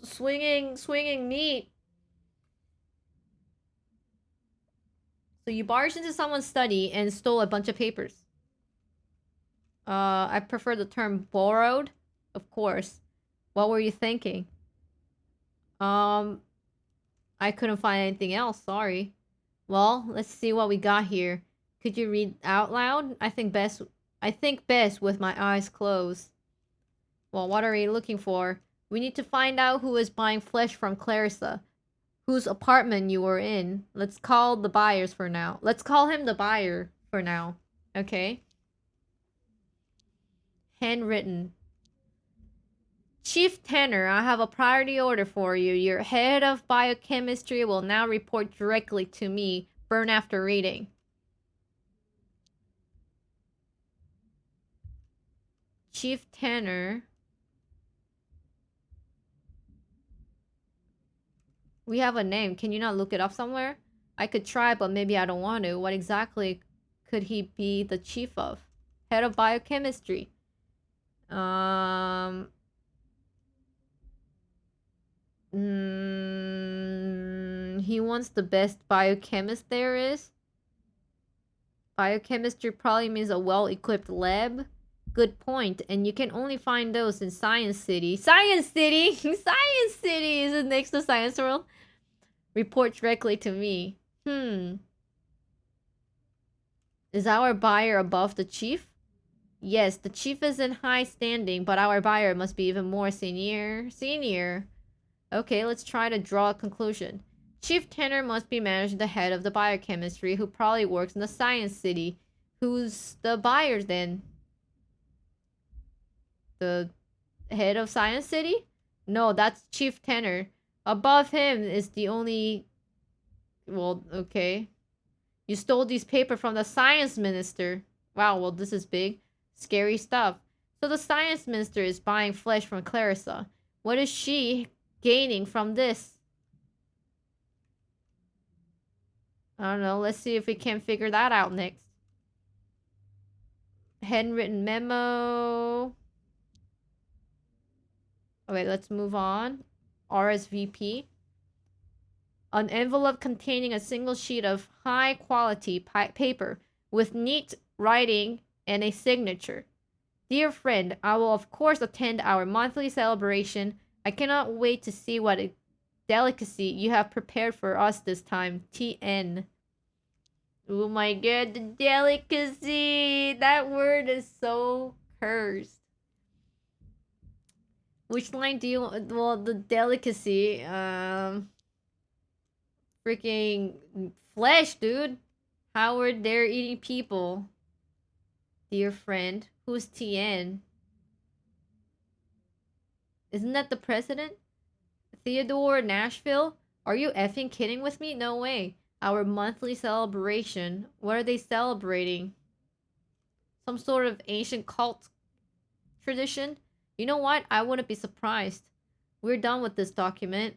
Swinging meat. So you barged into someone's study and stole a bunch of papers. I prefer the term borrowed, of course. What were you thinking? Um, I couldn't find anything else. Sorry. Well, let's see what we got here. Could you read out loud? I think best. I think best with my eyes closed. Well, what are you looking for? We need to find out who is buying flesh from Clarissa. Whose apartment you were in. Let's call the buyers for now. Let's call him the buyer for now. Okay? Handwritten. Chief Tanner, I have a priority order for you. Your head of biochemistry will now report directly to me. Burn after reading. Chief Tanner. We have a name. Can you not look it up somewhere? I could try, but maybe I don't want to. What exactly could he be the chief of? Head of biochemistry. He wants the best biochemist there is. Biochemistry probably means a well-equipped lab. Good point. And you can only find those in Science City. Science City! Science City! Is it next to Science World? Report directly to me. Is our buyer above the chief? Yes, the chief is in high standing, but our buyer must be even more senior. Okay, let's try to draw a conclusion. Chief Tanner must be managed the head of the biochemistry, who probably works in the Science City. Who's the buyer then? The head of Science City? No, that's Chief Tanner. Above him is the only... Well, okay. You stole these papers from the science minister. Wow, well, this is big. Scary stuff. So the science minister is buying flesh from Clarissa. What is she gaining from this? I don't know. Let's see if we can figure that out next. Handwritten memo. Okay, let's move on. RSVP. An envelope containing a single sheet of high quality paper with neat writing and a signature. Dear friend, I will of course attend our monthly celebration. I cannot wait to see what a delicacy you have prepared for us this time. TN. Oh my god, the delicacy! That word is so cursed. Which line do you want? Well, the delicacy. Freaking flesh, dude. How are there eating people? Dear friend. Who's TN? Isn't that the president? Theodore Nashville? Are you effing kidding with me? No way. Our monthly celebration. What are they celebrating? Some sort of ancient cult tradition? You know what? I wouldn't be surprised. We're done with this document.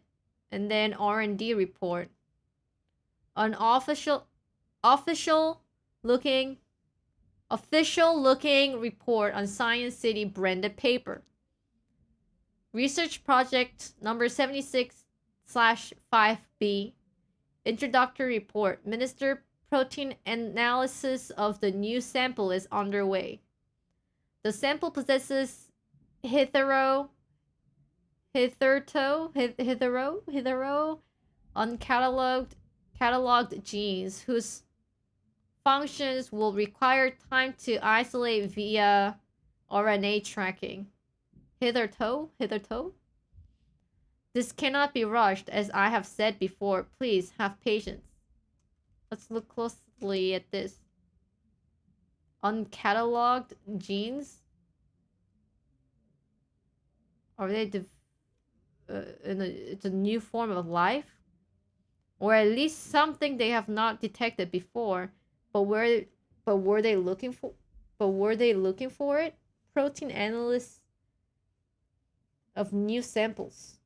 And then R&D report. An official looking report on Science City branded paper. Research project number 76/5B. Introductory report. Minister protein analysis of the new sample is underway. The sample possesses hitherto uncatalogued genes whose functions will require time to isolate via RNA tracking. Hitherto? This cannot be rushed, as I have said before. Please have patience. Let's look closely at this. Uncatalogued genes? Are they it's a new form of life, or at least something they have not detected before. But where, but were they looking for? But were they looking for it? Protein analysts of new samples.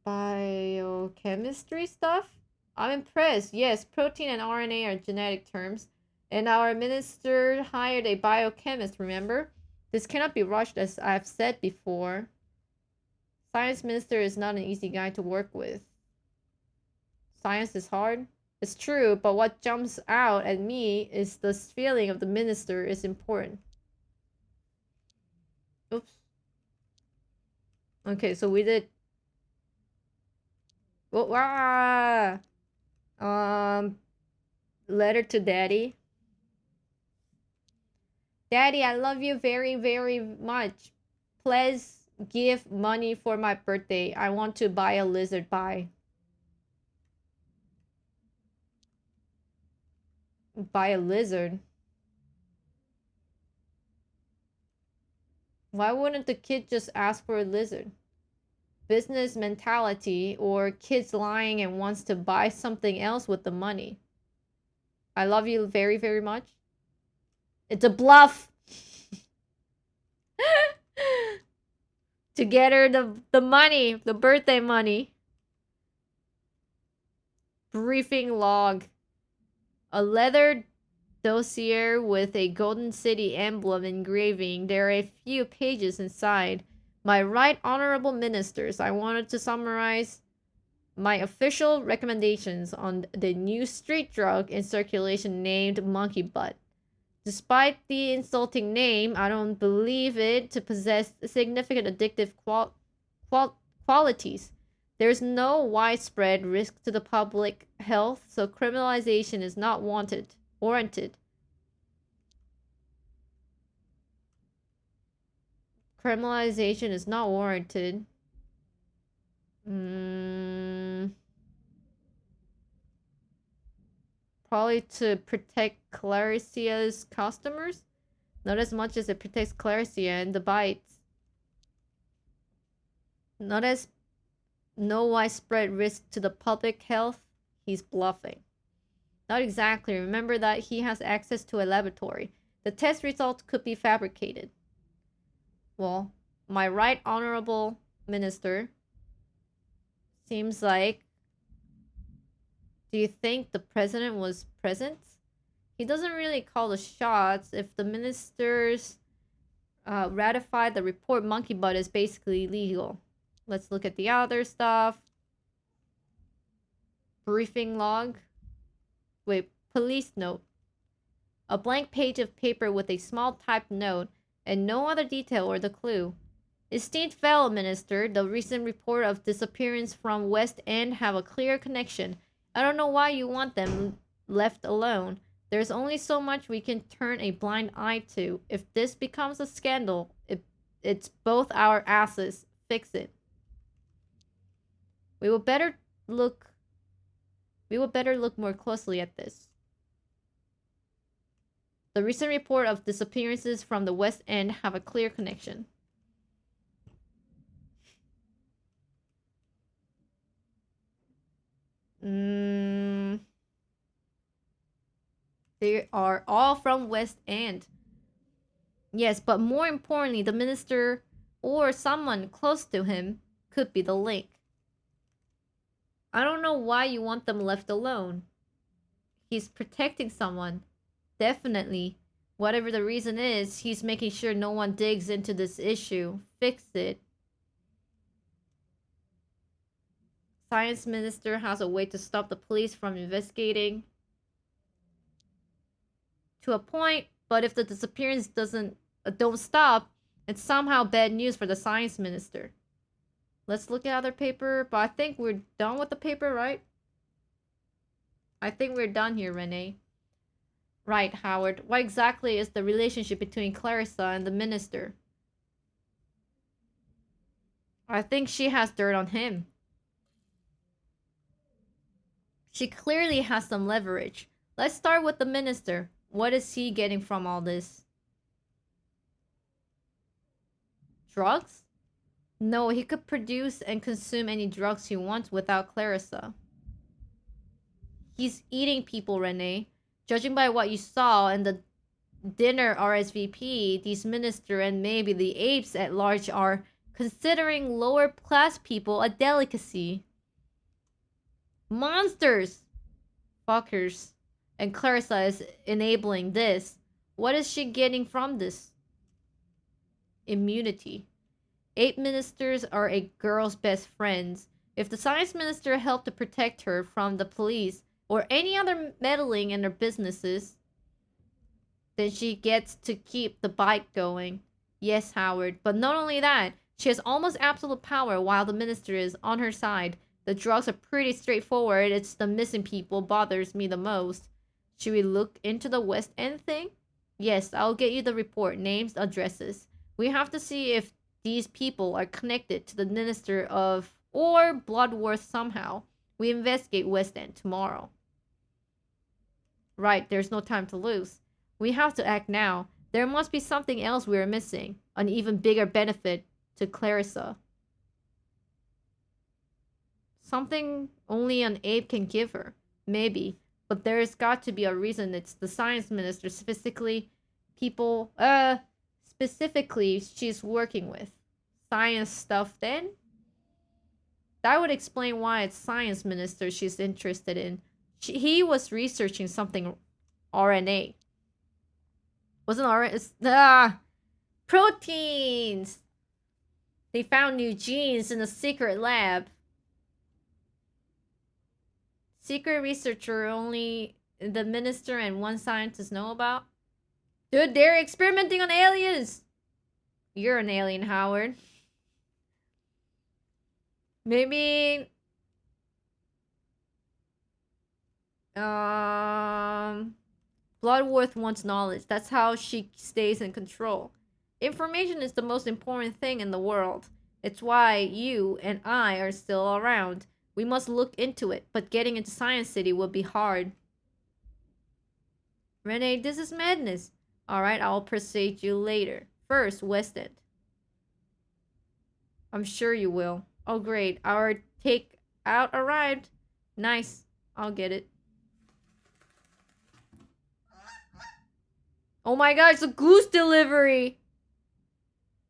Biochemistry stuff? I'm impressed. Yes, protein and RNA are genetic terms. And our minister hired a biochemist, remember? This cannot be rushed, as I've said before. Science minister is not an easy guy to work with. Science is hard. It's true, but what jumps out at me is the feeling of the minister is important. Oops. Okay, so we did... Oh, letter to daddy. Daddy, I love you very, very much. Please give money for my birthday. I want to buy a lizard pie. Buy a lizard? Why wouldn't the kid just ask for a lizard? Business mentality, or kids lying and wants to buy something else with the money. I love you very, very much. It's a bluff. To get her the money, the birthday money. Briefing log. A leather dossier with a Golden City emblem engraving. There are a few pages inside. My right honorable ministers, I wanted to summarize my official recommendations on the new street drug in circulation named monkey butt. Despite the insulting name, I don't believe it to possess significant addictive qualities. There's no widespread risk to the public health, so criminalization is not warranted. Criminalization is not warranted. Probably to protect Clarissa's customers. Not as much as it protects Clarissa and the bites. Not as no widespread risk to the public health. He's bluffing. Not exactly. Remember that he has access to a laboratory. The test results could be fabricated. Well, my right honorable minister seems like... Do you think the president was present? He doesn't really call the shots. If the ministers ratified the report, monkey butt is basically legal. Let's look at the other stuff. Briefing log. Wait, police note. A blank page of paper with a small typed note and no other detail or the clue. Esteemed fellow minister, the recent report of disappearance from West End have a clear connection. I don't know why you want them left alone. There's only so much we can turn a blind eye to. If this becomes a scandal, it's both our asses. Fix it. We will better look more closely at this. The recent report of disappearances from the West End have a clear connection. They are all from West End. Yes, but more importantly, the minister or someone close to him could be the link. I don't know why you want them left alone. He's protecting someone. Definitely. Whatever the reason is, he's making sure no one digs into this issue. Fix it. Science minister has a way to stop the police from investigating. To a point, but if the disappearance don't stop, it's somehow bad news for the science minister. Let's look at other paper, but I think we're done with the paper, right? I think we're done here, Renee. Right, Howard. What exactly is the relationship between Clarissa and the minister? I think she has dirt on him. She clearly has some leverage. Let's start with the minister. What is he getting from all this? Drugs? No, he could produce and consume any drugs he wants without Clarissa. He's eating people, Renee. Judging by what you saw in the dinner RSVP, these minister and maybe the apes at large are considering lower class people a delicacy. Monsters! Fuckers. And Clarissa is enabling this. What is she getting from this? Immunity. Ape ministers are a girl's best friends. If the science minister helped to protect her from the police or any other meddling in her businesses, then she gets to keep the bike going. Yes, Howard. But not only that, she has almost absolute power while the minister is on her side. The drugs are pretty straightforward. It's the missing people bothers me the most. Should we look into the West End thing? Yes, I'll get you the report, names, addresses. We have to see if these people are connected to the minister of or Bloodworth somehow. We investigate West End tomorrow. Right, there's no time to lose. We have to act now. There must be something else we are missing. An even bigger benefit to Clarissa. Something only an ape can give her. Maybe. But there's got to be a reason it's the science minister specifically she's working with. Science stuff then? That would explain why it's science minister she's interested in. He was researching something RNA. Wasn't RNA? Proteins! They found new genes in a secret lab. Secret researcher only the minister and one scientist know about? Dude, they're experimenting on aliens! You're an alien, Howard. Maybe... Bloodworth wants knowledge. That's how she stays in control. Information is the most important thing in the world. It's why you and I are still around. We must look into it, but getting into Science City will be hard. Renee, this is madness. Alright, I'll persuade you later. First, West End. I'm sure you will. Oh great, our take-out arrived. Nice, I'll get it. Oh my god, it's a goose delivery!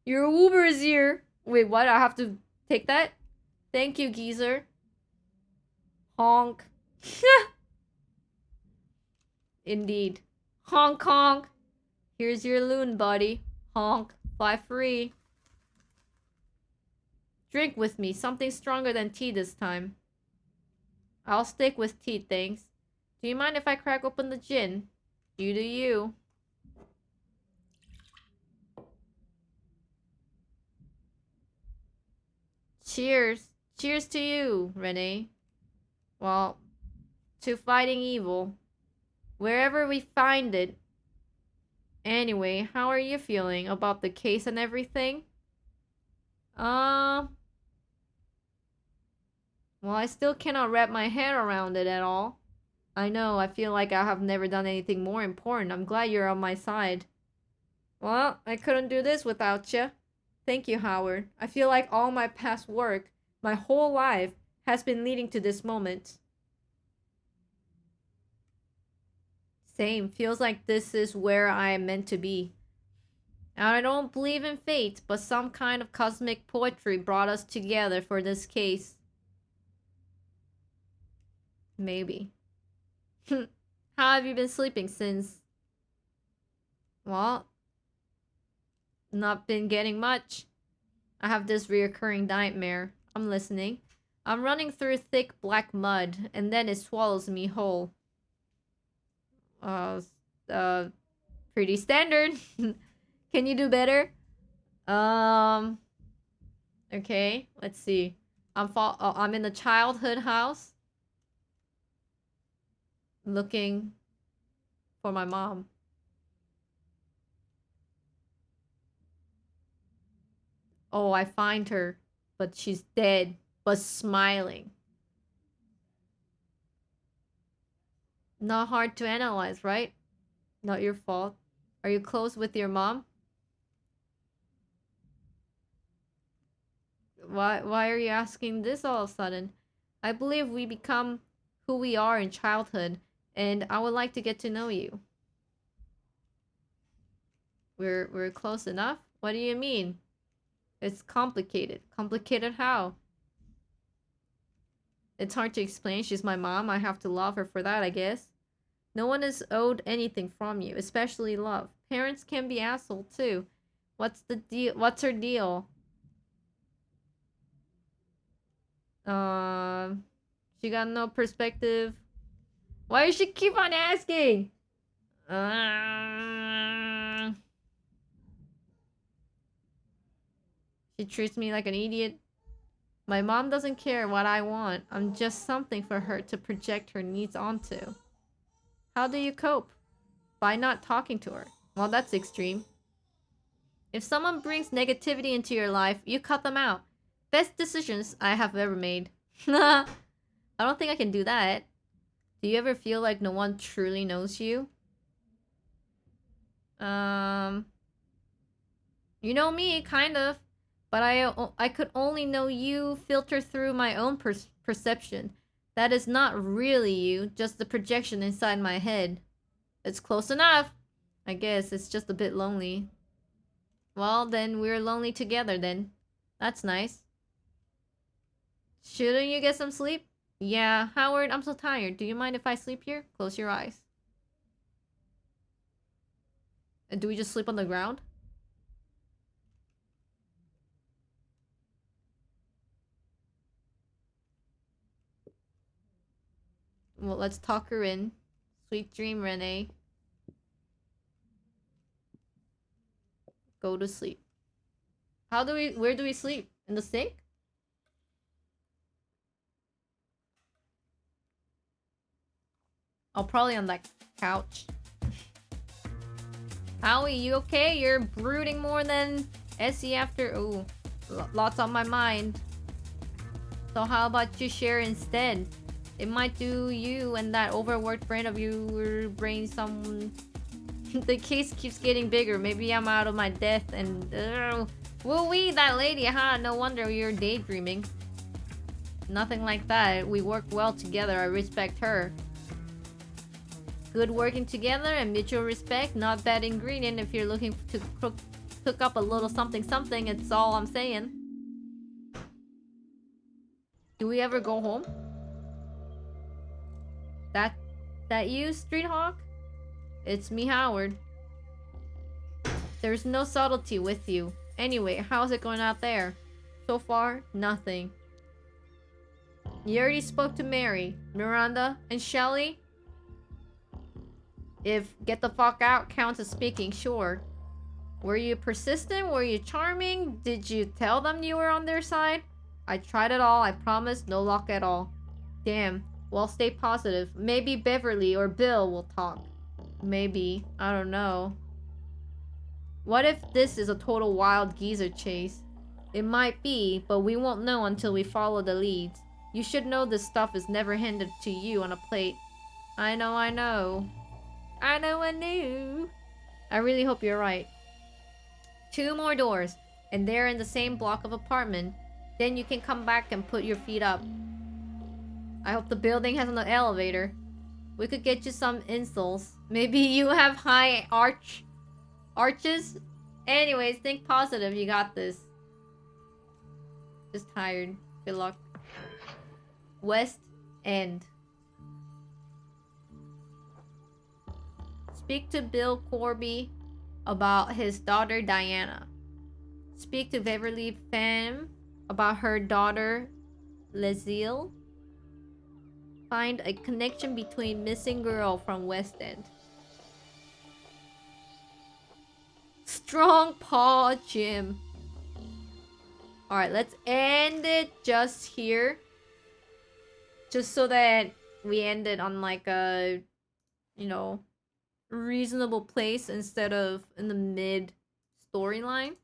Your Uber is here. Wait, what? I have to take that? Thank you, geezer. Honk. Indeed. Honk honk. Here's your loon, buddy. Honk. Fly free. Drink with me. Something stronger than tea this time. I'll stick with tea, thanks. Do you mind if I crack open the gin? You do you. Cheers. Cheers to you, Renee. Well, to fighting evil. Wherever we find it. Anyway, how are you feeling about the case and everything? Well, I still cannot wrap my head around it at all. I know, I feel like I have never done anything more important. I'm glad you're on my side. Well, I couldn't do this without you. Thank you, Howard. I feel like all my past work, my whole life, has been leading to this moment. Same. Feels like this is where I am meant to be. I don't believe in fate, but some kind of cosmic poetry brought us together for this case. Maybe. How have you been sleeping since? Well, not been getting much. I have this reoccurring nightmare. I'm listening. I'm running through thick black mud, and then it swallows me whole. Pretty standard. Can you do better? Okay, let's see. I'm in the childhood house. Looking for my mom. Oh, I find her, but she's dead, but smiling. Not hard to analyze, right? Not your fault. Are you close with your mom? Why are you asking this all of a sudden? I believe we become who we are in childhood, and I would like to get to know you. We're close enough? What do you mean? It's complicated. Complicated how? It's hard to explain. She's my mom. I have to love her for that, I guess. No one is owed anything from you, especially love. Parents can be asshole too. What's the deal? What's her deal? Um, she got no perspective. Why does she keep on asking? Uh, she treats me like an idiot. My mom doesn't care what I want. I'm just something for her to project her needs onto. How do you cope? By not talking to her. Well, that's extreme. If someone brings negativity into your life, you cut them out. Best decisions I have ever made. I don't think I can do that. Do you ever feel like no one truly knows you? Um, you know me, kind of. But I could only know you filter through my own perception. That is not really you, just the projection inside my head. It's close enough. I guess it's just a bit lonely. Well, then we're lonely together then. That's nice. Shouldn't you get some sleep? Yeah, Howard, I'm so tired. Do you mind if I sleep here? Close your eyes. And do we just sleep on the ground? Well, let's talk her in. Sweet dream, Renee. Go to sleep. Where do we sleep? In the sink? Oh, probably on that couch. Howie, you okay? You're brooding more than Essie after. Ooh, lots on my mind. So how about you share instead? It might do you and that overworked friend of your brain some. The case keeps getting bigger. Maybe I'm out of my depth and. Woo-wee, that lady, huh? No wonder you're daydreaming. Nothing like that. We work well together. I respect her. Good working together and mutual respect. Not bad ingredient if you're looking to cook up a little something something. It's all I'm saying. Do we ever go home? That you, Street Hawk? It's me, Howard. There's no subtlety with you. Anyway, how's it going out there? So far, nothing. You already spoke to Mary, Miranda, and Shelly? If get the fuck out counts as speaking, sure. Were you persistent? Were you charming? Did you tell them you were on their side? I tried it all, I promise, no luck at all. Damn. Well, stay positive. Maybe Beverly or Bill will talk. Maybe. I don't know. What if this is a total wild geezer chase? It might be, but we won't know until we follow the leads. You should know this stuff is never handed to you on a plate. I know, I know. I know, I knew. I really hope you're right. 2 more doors, and they're in the same block of apartment. Then you can come back and put your feet up. I hope the building has an elevator. We could get you some insoles. Maybe you have high arches? Anyways, think positive. You got this. Just tired. Good luck. West End. Speak to Bill Corby about his daughter Diana. Speak to Beverly Pham about her daughter Lazille. Find a connection between missing girl from West End. Strong paw, Jim. Alright, let's end it just here. Just so that we end it on like a, you know, reasonable place instead of in the mid storyline.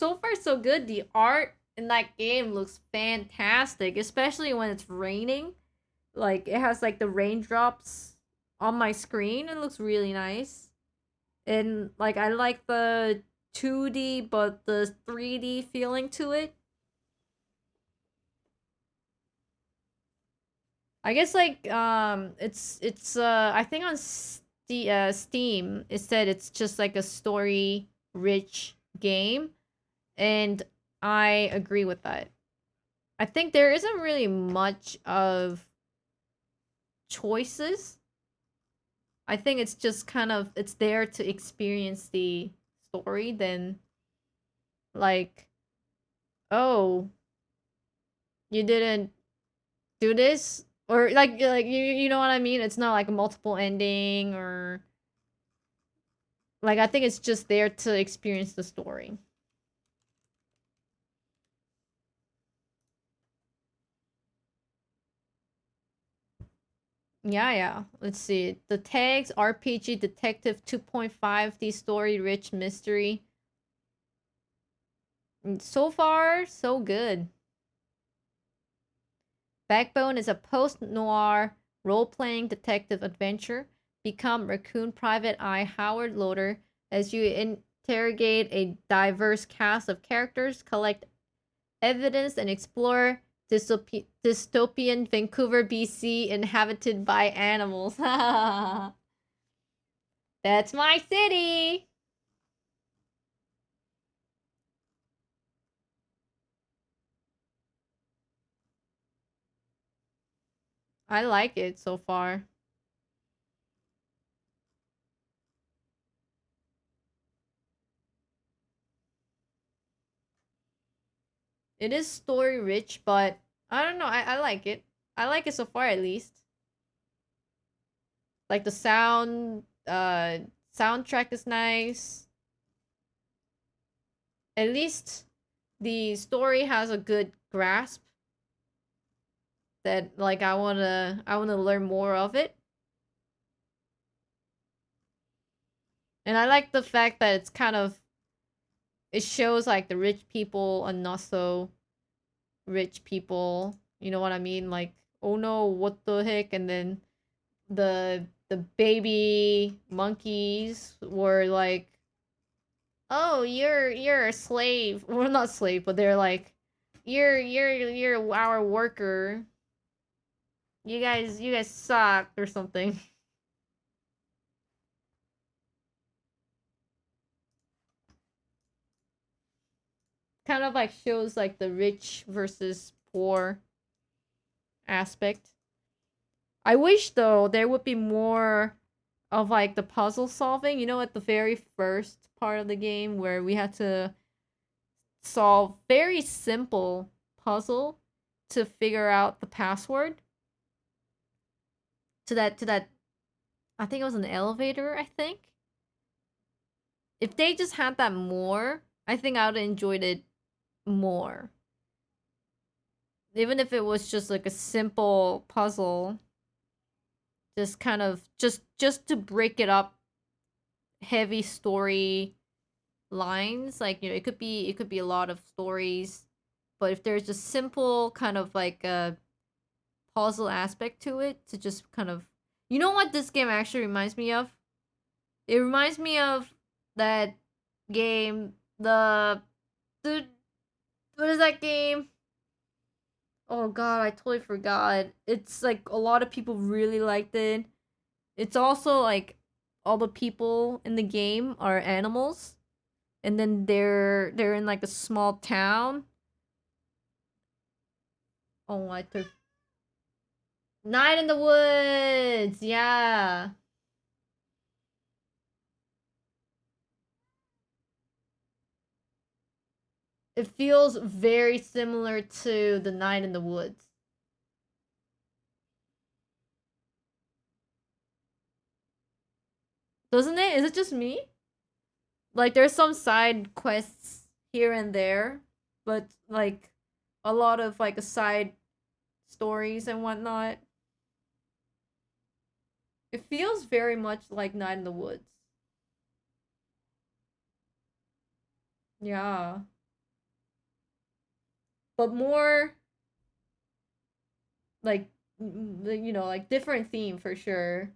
So far so good. The art in that game looks fantastic, especially when it's raining. Like it has like the raindrops on my screen. It looks really nice. And like I like the 2D but the 3D feeling to it. I guess like it's I think on Steam it said it's just like a story rich game, and I agree with that. I think there isn't really much of choices. I think it's just kind of it's there to experience the story, then like, oh, you didn't do this, or like you know what I mean? It's not like a multiple ending, or like I think it's just there to experience the story. Yeah, yeah. Let's see. The tags RPG Detective 2.5, the story rich mystery. So far, so good. Backbone is a post noir role playing detective adventure. Become Raccoon Private Eye Howard Loader as you interrogate a diverse cast of characters, collect evidence, and explore dystopian Vancouver, BC, inhabited by animals. That's my city! I like it so far. It is story rich, but I don't know. I like it. I like it so far at least. Like the soundtrack is nice. At least the story has a good grasp that like I wanna learn more of it. And I like the fact that it's kind of it shows like the rich people and not so rich people. You know what I mean? Like, oh no, what the heck? And then the baby monkeys were like, "Oh, you're a slave." Well, not slave, but they're like, "You're our worker. You guys suck or something." Kind of like shows like the rich versus poor aspect. I wish though there would be more of like the puzzle solving, at the very first part of the game where we had to solve very simple puzzle to figure out the password to that I think it was an elevator, I think. If they just had that more, I think I would have enjoyed it more. Even if it was just like a simple puzzle, just kind of just to break it up heavy story lines, like it could be a lot of stories, but if there's a simple kind of like a puzzle aspect to it, to just kind of, what this game actually reminds me of, it reminds me of that game, the what is that game? Oh god, I totally forgot. It's like a lot of people really liked it. It's also like all the people in the game are animals, and then they're in like a small town. Oh, Night in the Woods. Yeah. It feels very similar to the Night in the Woods. Doesn't it? Is it just me? Like there's some side quests here and there, but like a lot of like side stories and whatnot. It feels very much like Night in the Woods. Yeah. But more like like different theme for sure,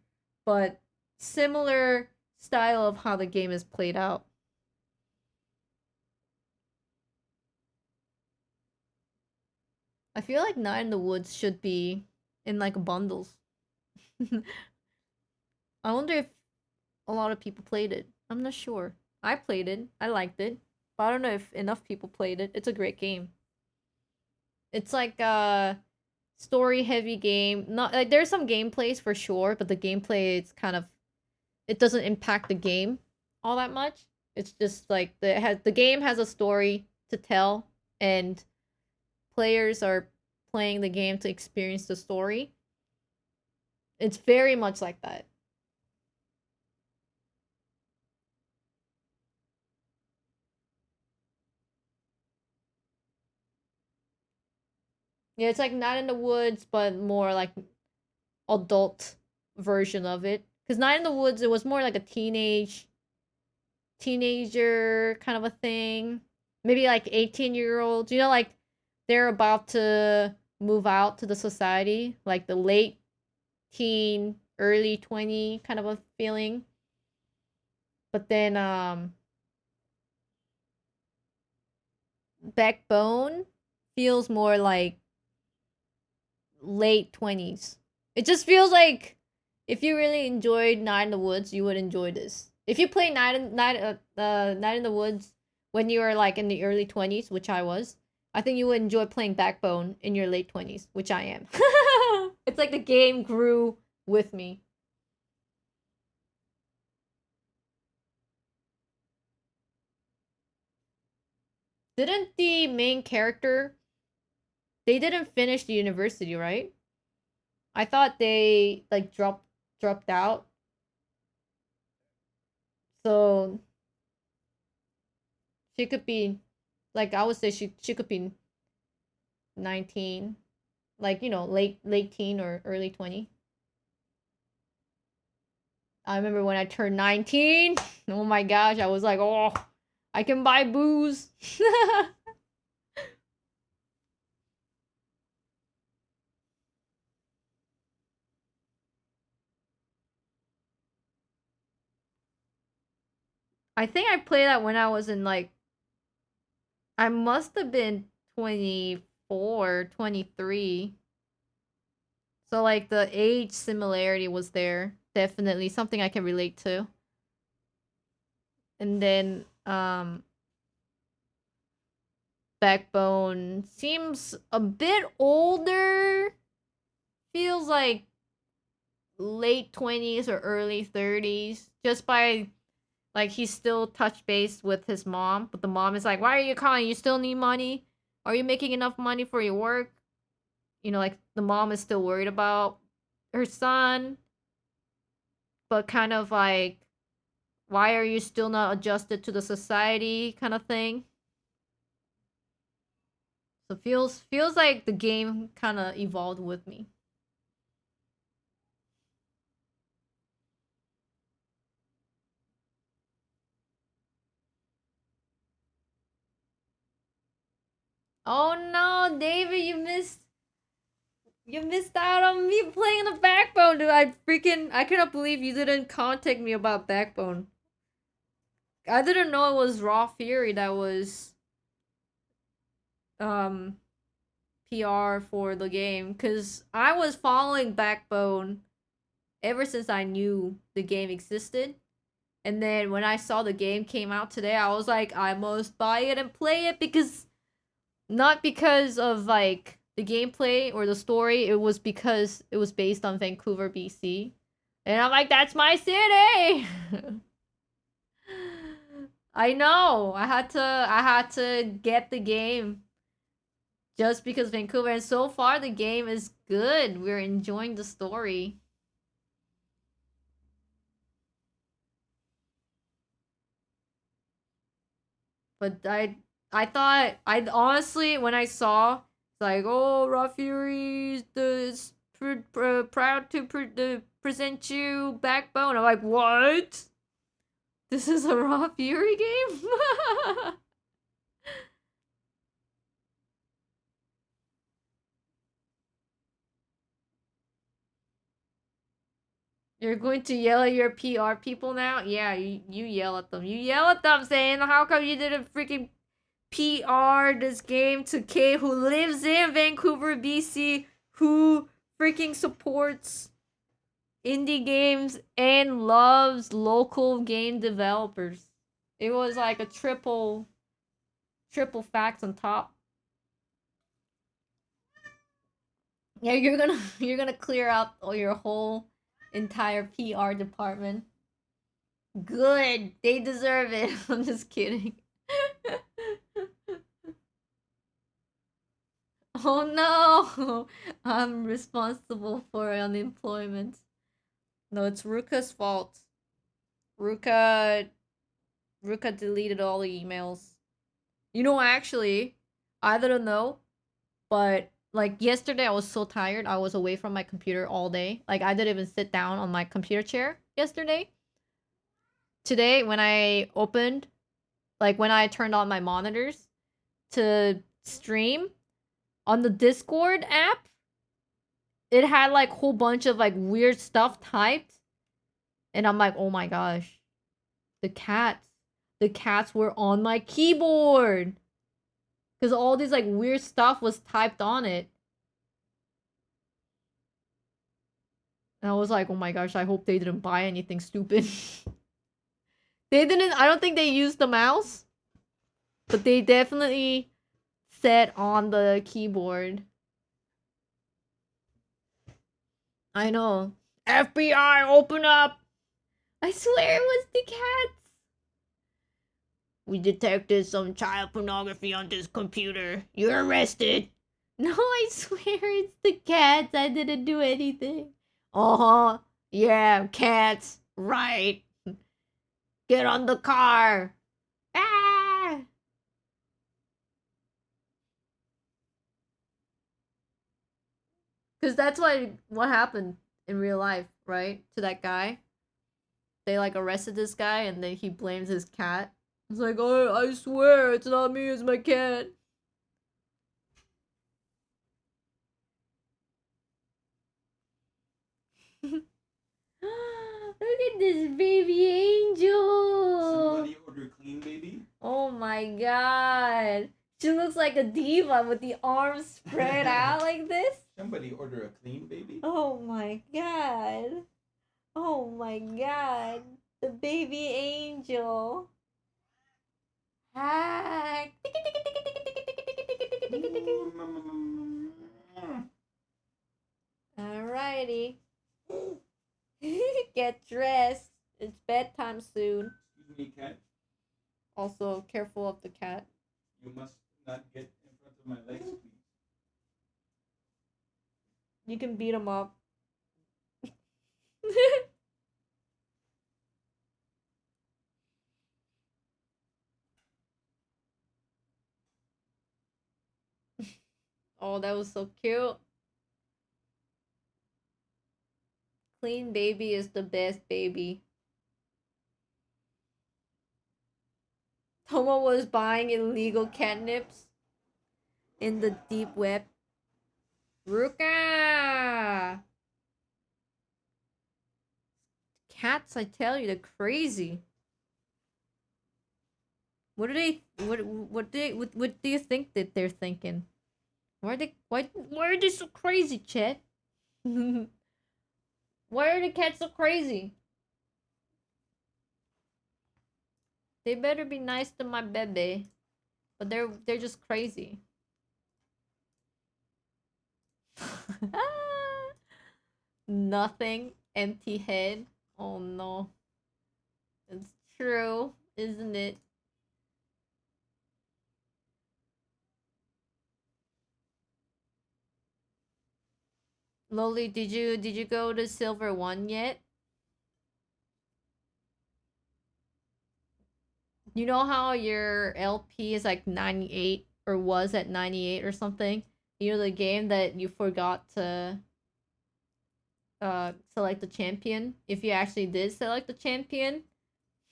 but similar style of how the game is played out. I feel like Night in the Woods should be. in like bundles. I wonder if a lot of people played it. I'm not sure. I played it. I liked it. But I don't know if enough people played it. It's a great game. It's like a story heavy game. Not like there's some gameplays for sure, but the gameplay it's kind of it doesn't impact the game all that much. It's just like the game has a story to tell and players are playing the game to experience the story. It's very much like that. Yeah, it's like Night in the Woods, but more like adult version of it. Because Night in the Woods, it was more like a teenager kind of a thing. Maybe like 18-year-olds. You know, like they're about to move out to the society, like the late teen, early 20 kind of a feeling. But then Backbone feels more like late 20s. It just feels like if you really enjoyed Night in the Woods, you would enjoy this. If you play Night in the Woods when you were like in the early 20s, which I was, I think you would enjoy playing Backbone in your late 20s, which I am. It's like the game grew with me. Didn't the main character they didn't finish the university, right? I thought they like dropped out. So she could be like I would say she could be 19, like late teen or early 20. I remember when I turned 19. Oh my gosh, I was like, "Oh, I can buy booze." I think I played that when I was in like I must have been 24, 23. So like the age similarity was there. Definitely something I can relate to. And then Backbone seems a bit older. Feels like late 20s or early 30s just by like he's still touch base with his mom, but the mom is like, "Why are you calling? You still need money? Are you making enough money for your work?" Like the mom is still worried about her son, but kind of like, "Why are you still not adjusted to the society?" kind of thing. So feels like the game kind of evolved with me. Oh no, David, you missed out on me playing the Backbone, dude. I cannot believe you didn't contact me about Backbone. I didn't know it was Raw Fury that was um PR for the game cuz I was following Backbone ever since I knew the game existed. And then when I saw the game came out today, I was like, I must buy it and play it because not because of like the gameplay or the story, it was because it was based on Vancouver, BC. And I'm like, that's my city. I know. I had to get the game just because Vancouver and so far the game is good. We're enjoying the story. But I thought I honestly when I saw it's like oh Raw Fury's proud to present you Backbone. I'm like what? This is a Raw Fury game? You're going to yell at your PR people now? Yeah, you yell at them. You yell at them saying, how come you didn't freaking PR this game to Kay who lives in Vancouver, BC, who freaking supports indie games and loves local game developers. It was like a triple facts on top. Yeah, you're gonna clear out all your whole entire PR department. Good. They deserve it. I'm just kidding. Oh no! I'm responsible for unemployment. No, it's Ruka's fault. Ruka Ruka deleted all the emails. You know, actually, I don't know, but like yesterday I was so tired. I was away from my computer all day. Like I didn't even sit down on my computer chair yesterday. Today when I opened, like when I turned on my monitors to stream on the Discord app, it had like a whole bunch of like weird stuff typed, and I'm like, "Oh my gosh. The cats. The cats were on my keyboard." Cuz all this like weird stuff was typed on it. And I was like, "Oh my gosh, I hope they didn't buy anything stupid." They didn't. I don't think they used the mouse, but they definitely said on the keyboard. I know. FBI, open up! I swear it was the cats. We detected some child pornography on this computer. You're arrested. No, I swear it's the cats. I didn't do anything. Uh-huh. Yeah, cats. Right. Get on the car. Ah! Because that's what happened in real life, right? To that guy. They like arrested this guy and then he blames his cat. It's like, oh, I swear it's not me, it's my cat. Look at this baby angel. Somebody order clean baby. Oh my god. She looks like a diva with the arms spread out like this. Somebody order a clean baby. Oh my god. Oh my god. The baby angel. Hack. Alrighty. Get dressed. It's bedtime soon. Excuse me, cat. Also, careful of the cat. You must not get in front of my legs, please. You can beat him up. Oh, that was so cute. Clean baby is the best baby. Tomo was buying illegal catnips in the deep web. Ruka! Cats, I tell you, they're crazy. What do they what do you think that they're thinking? Why are they so crazy, Chet? Why are the cats so crazy? They better be nice to my baby. But they're just crazy. Nothing. Empty head. Oh no. It's true, isn't it? Loli, did you go to Silver 1 yet? You know how your LP is like 98 or was at 98 or something? You know the game that you forgot to select the champion? If you actually did select the champion,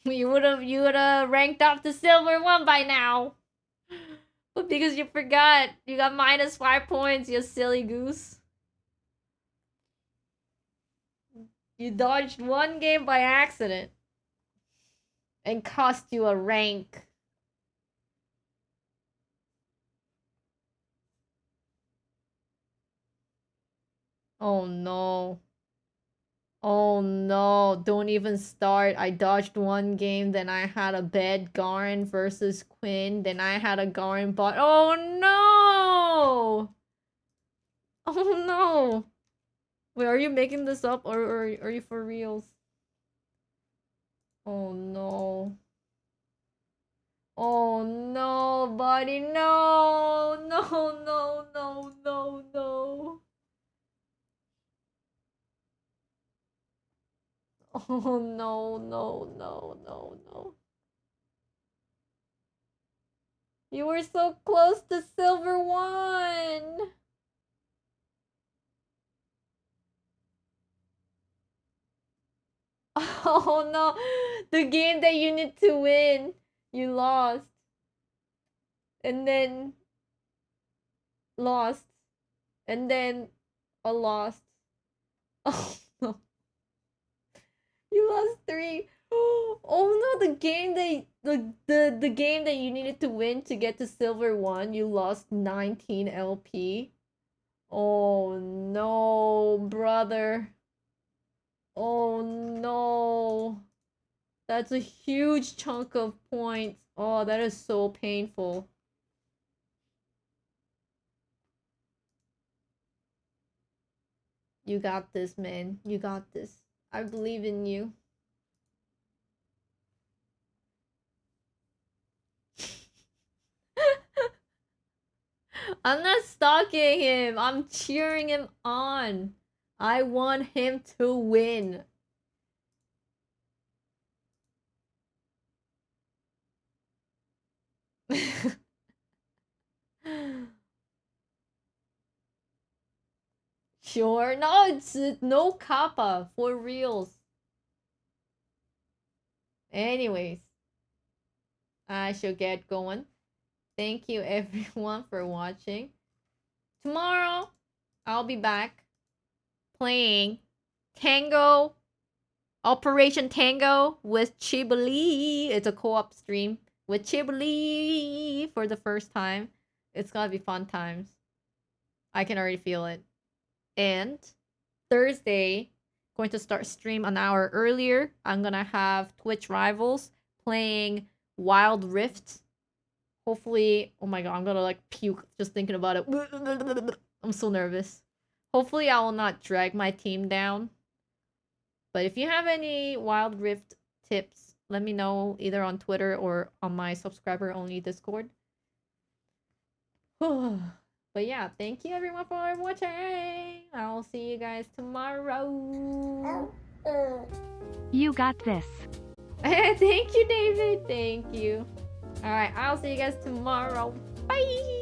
you would have ranked up to Silver 1 by now. But because you forgot, you got minus 5 points, you silly goose. You dodged one game by accident. And cost you a rank. Oh no. Oh no, don't even start. I dodged one game, then I had a bad Garen versus Quinn, then I had a Garen bot. Oh no! Oh no! Wait, are you making this up or are you for reals? Oh no. Oh no, buddy, no! No, no, no, no, no. Oh no, no, no, no, no. You were so close to silver one! Oh no, the game that you need to win, you lost. And then lost. And then a lost. Oh no. You lost three. Oh no, the game that the game that you needed to win to get to silver one, you lost 19 LP. Oh no, brother. Oh no. That's a huge chunk of points. Oh, that is so painful. You got this, man. You got this. I believe in you. I'm not stalking him. I'm cheering him on. I want him to win. Sure. No, it's no kappa for reals. Anyways, I shall get going. Thank you everyone for watching. Tomorrow, I'll be back playing Tango, Operation Tango with Chibali. It's a co-op stream with Chibali for the first time. It's gonna be fun times. I can already feel it. And Thursday, going to start stream an hour earlier. I'm gonna have Twitch rivals playing Wild Rift. Hopefully, oh my god, I'm gonna like puke just thinking about it. I'm so nervous. Hopefully, I will not drag my team down. But if you have any Wild Rift tips, let me know either on Twitter or on my subscriber only Discord. But yeah, thank you everyone for watching. I'll see you guys tomorrow. You got this. Thank you, David. Thank you. All right, I'll see you guys tomorrow. Bye.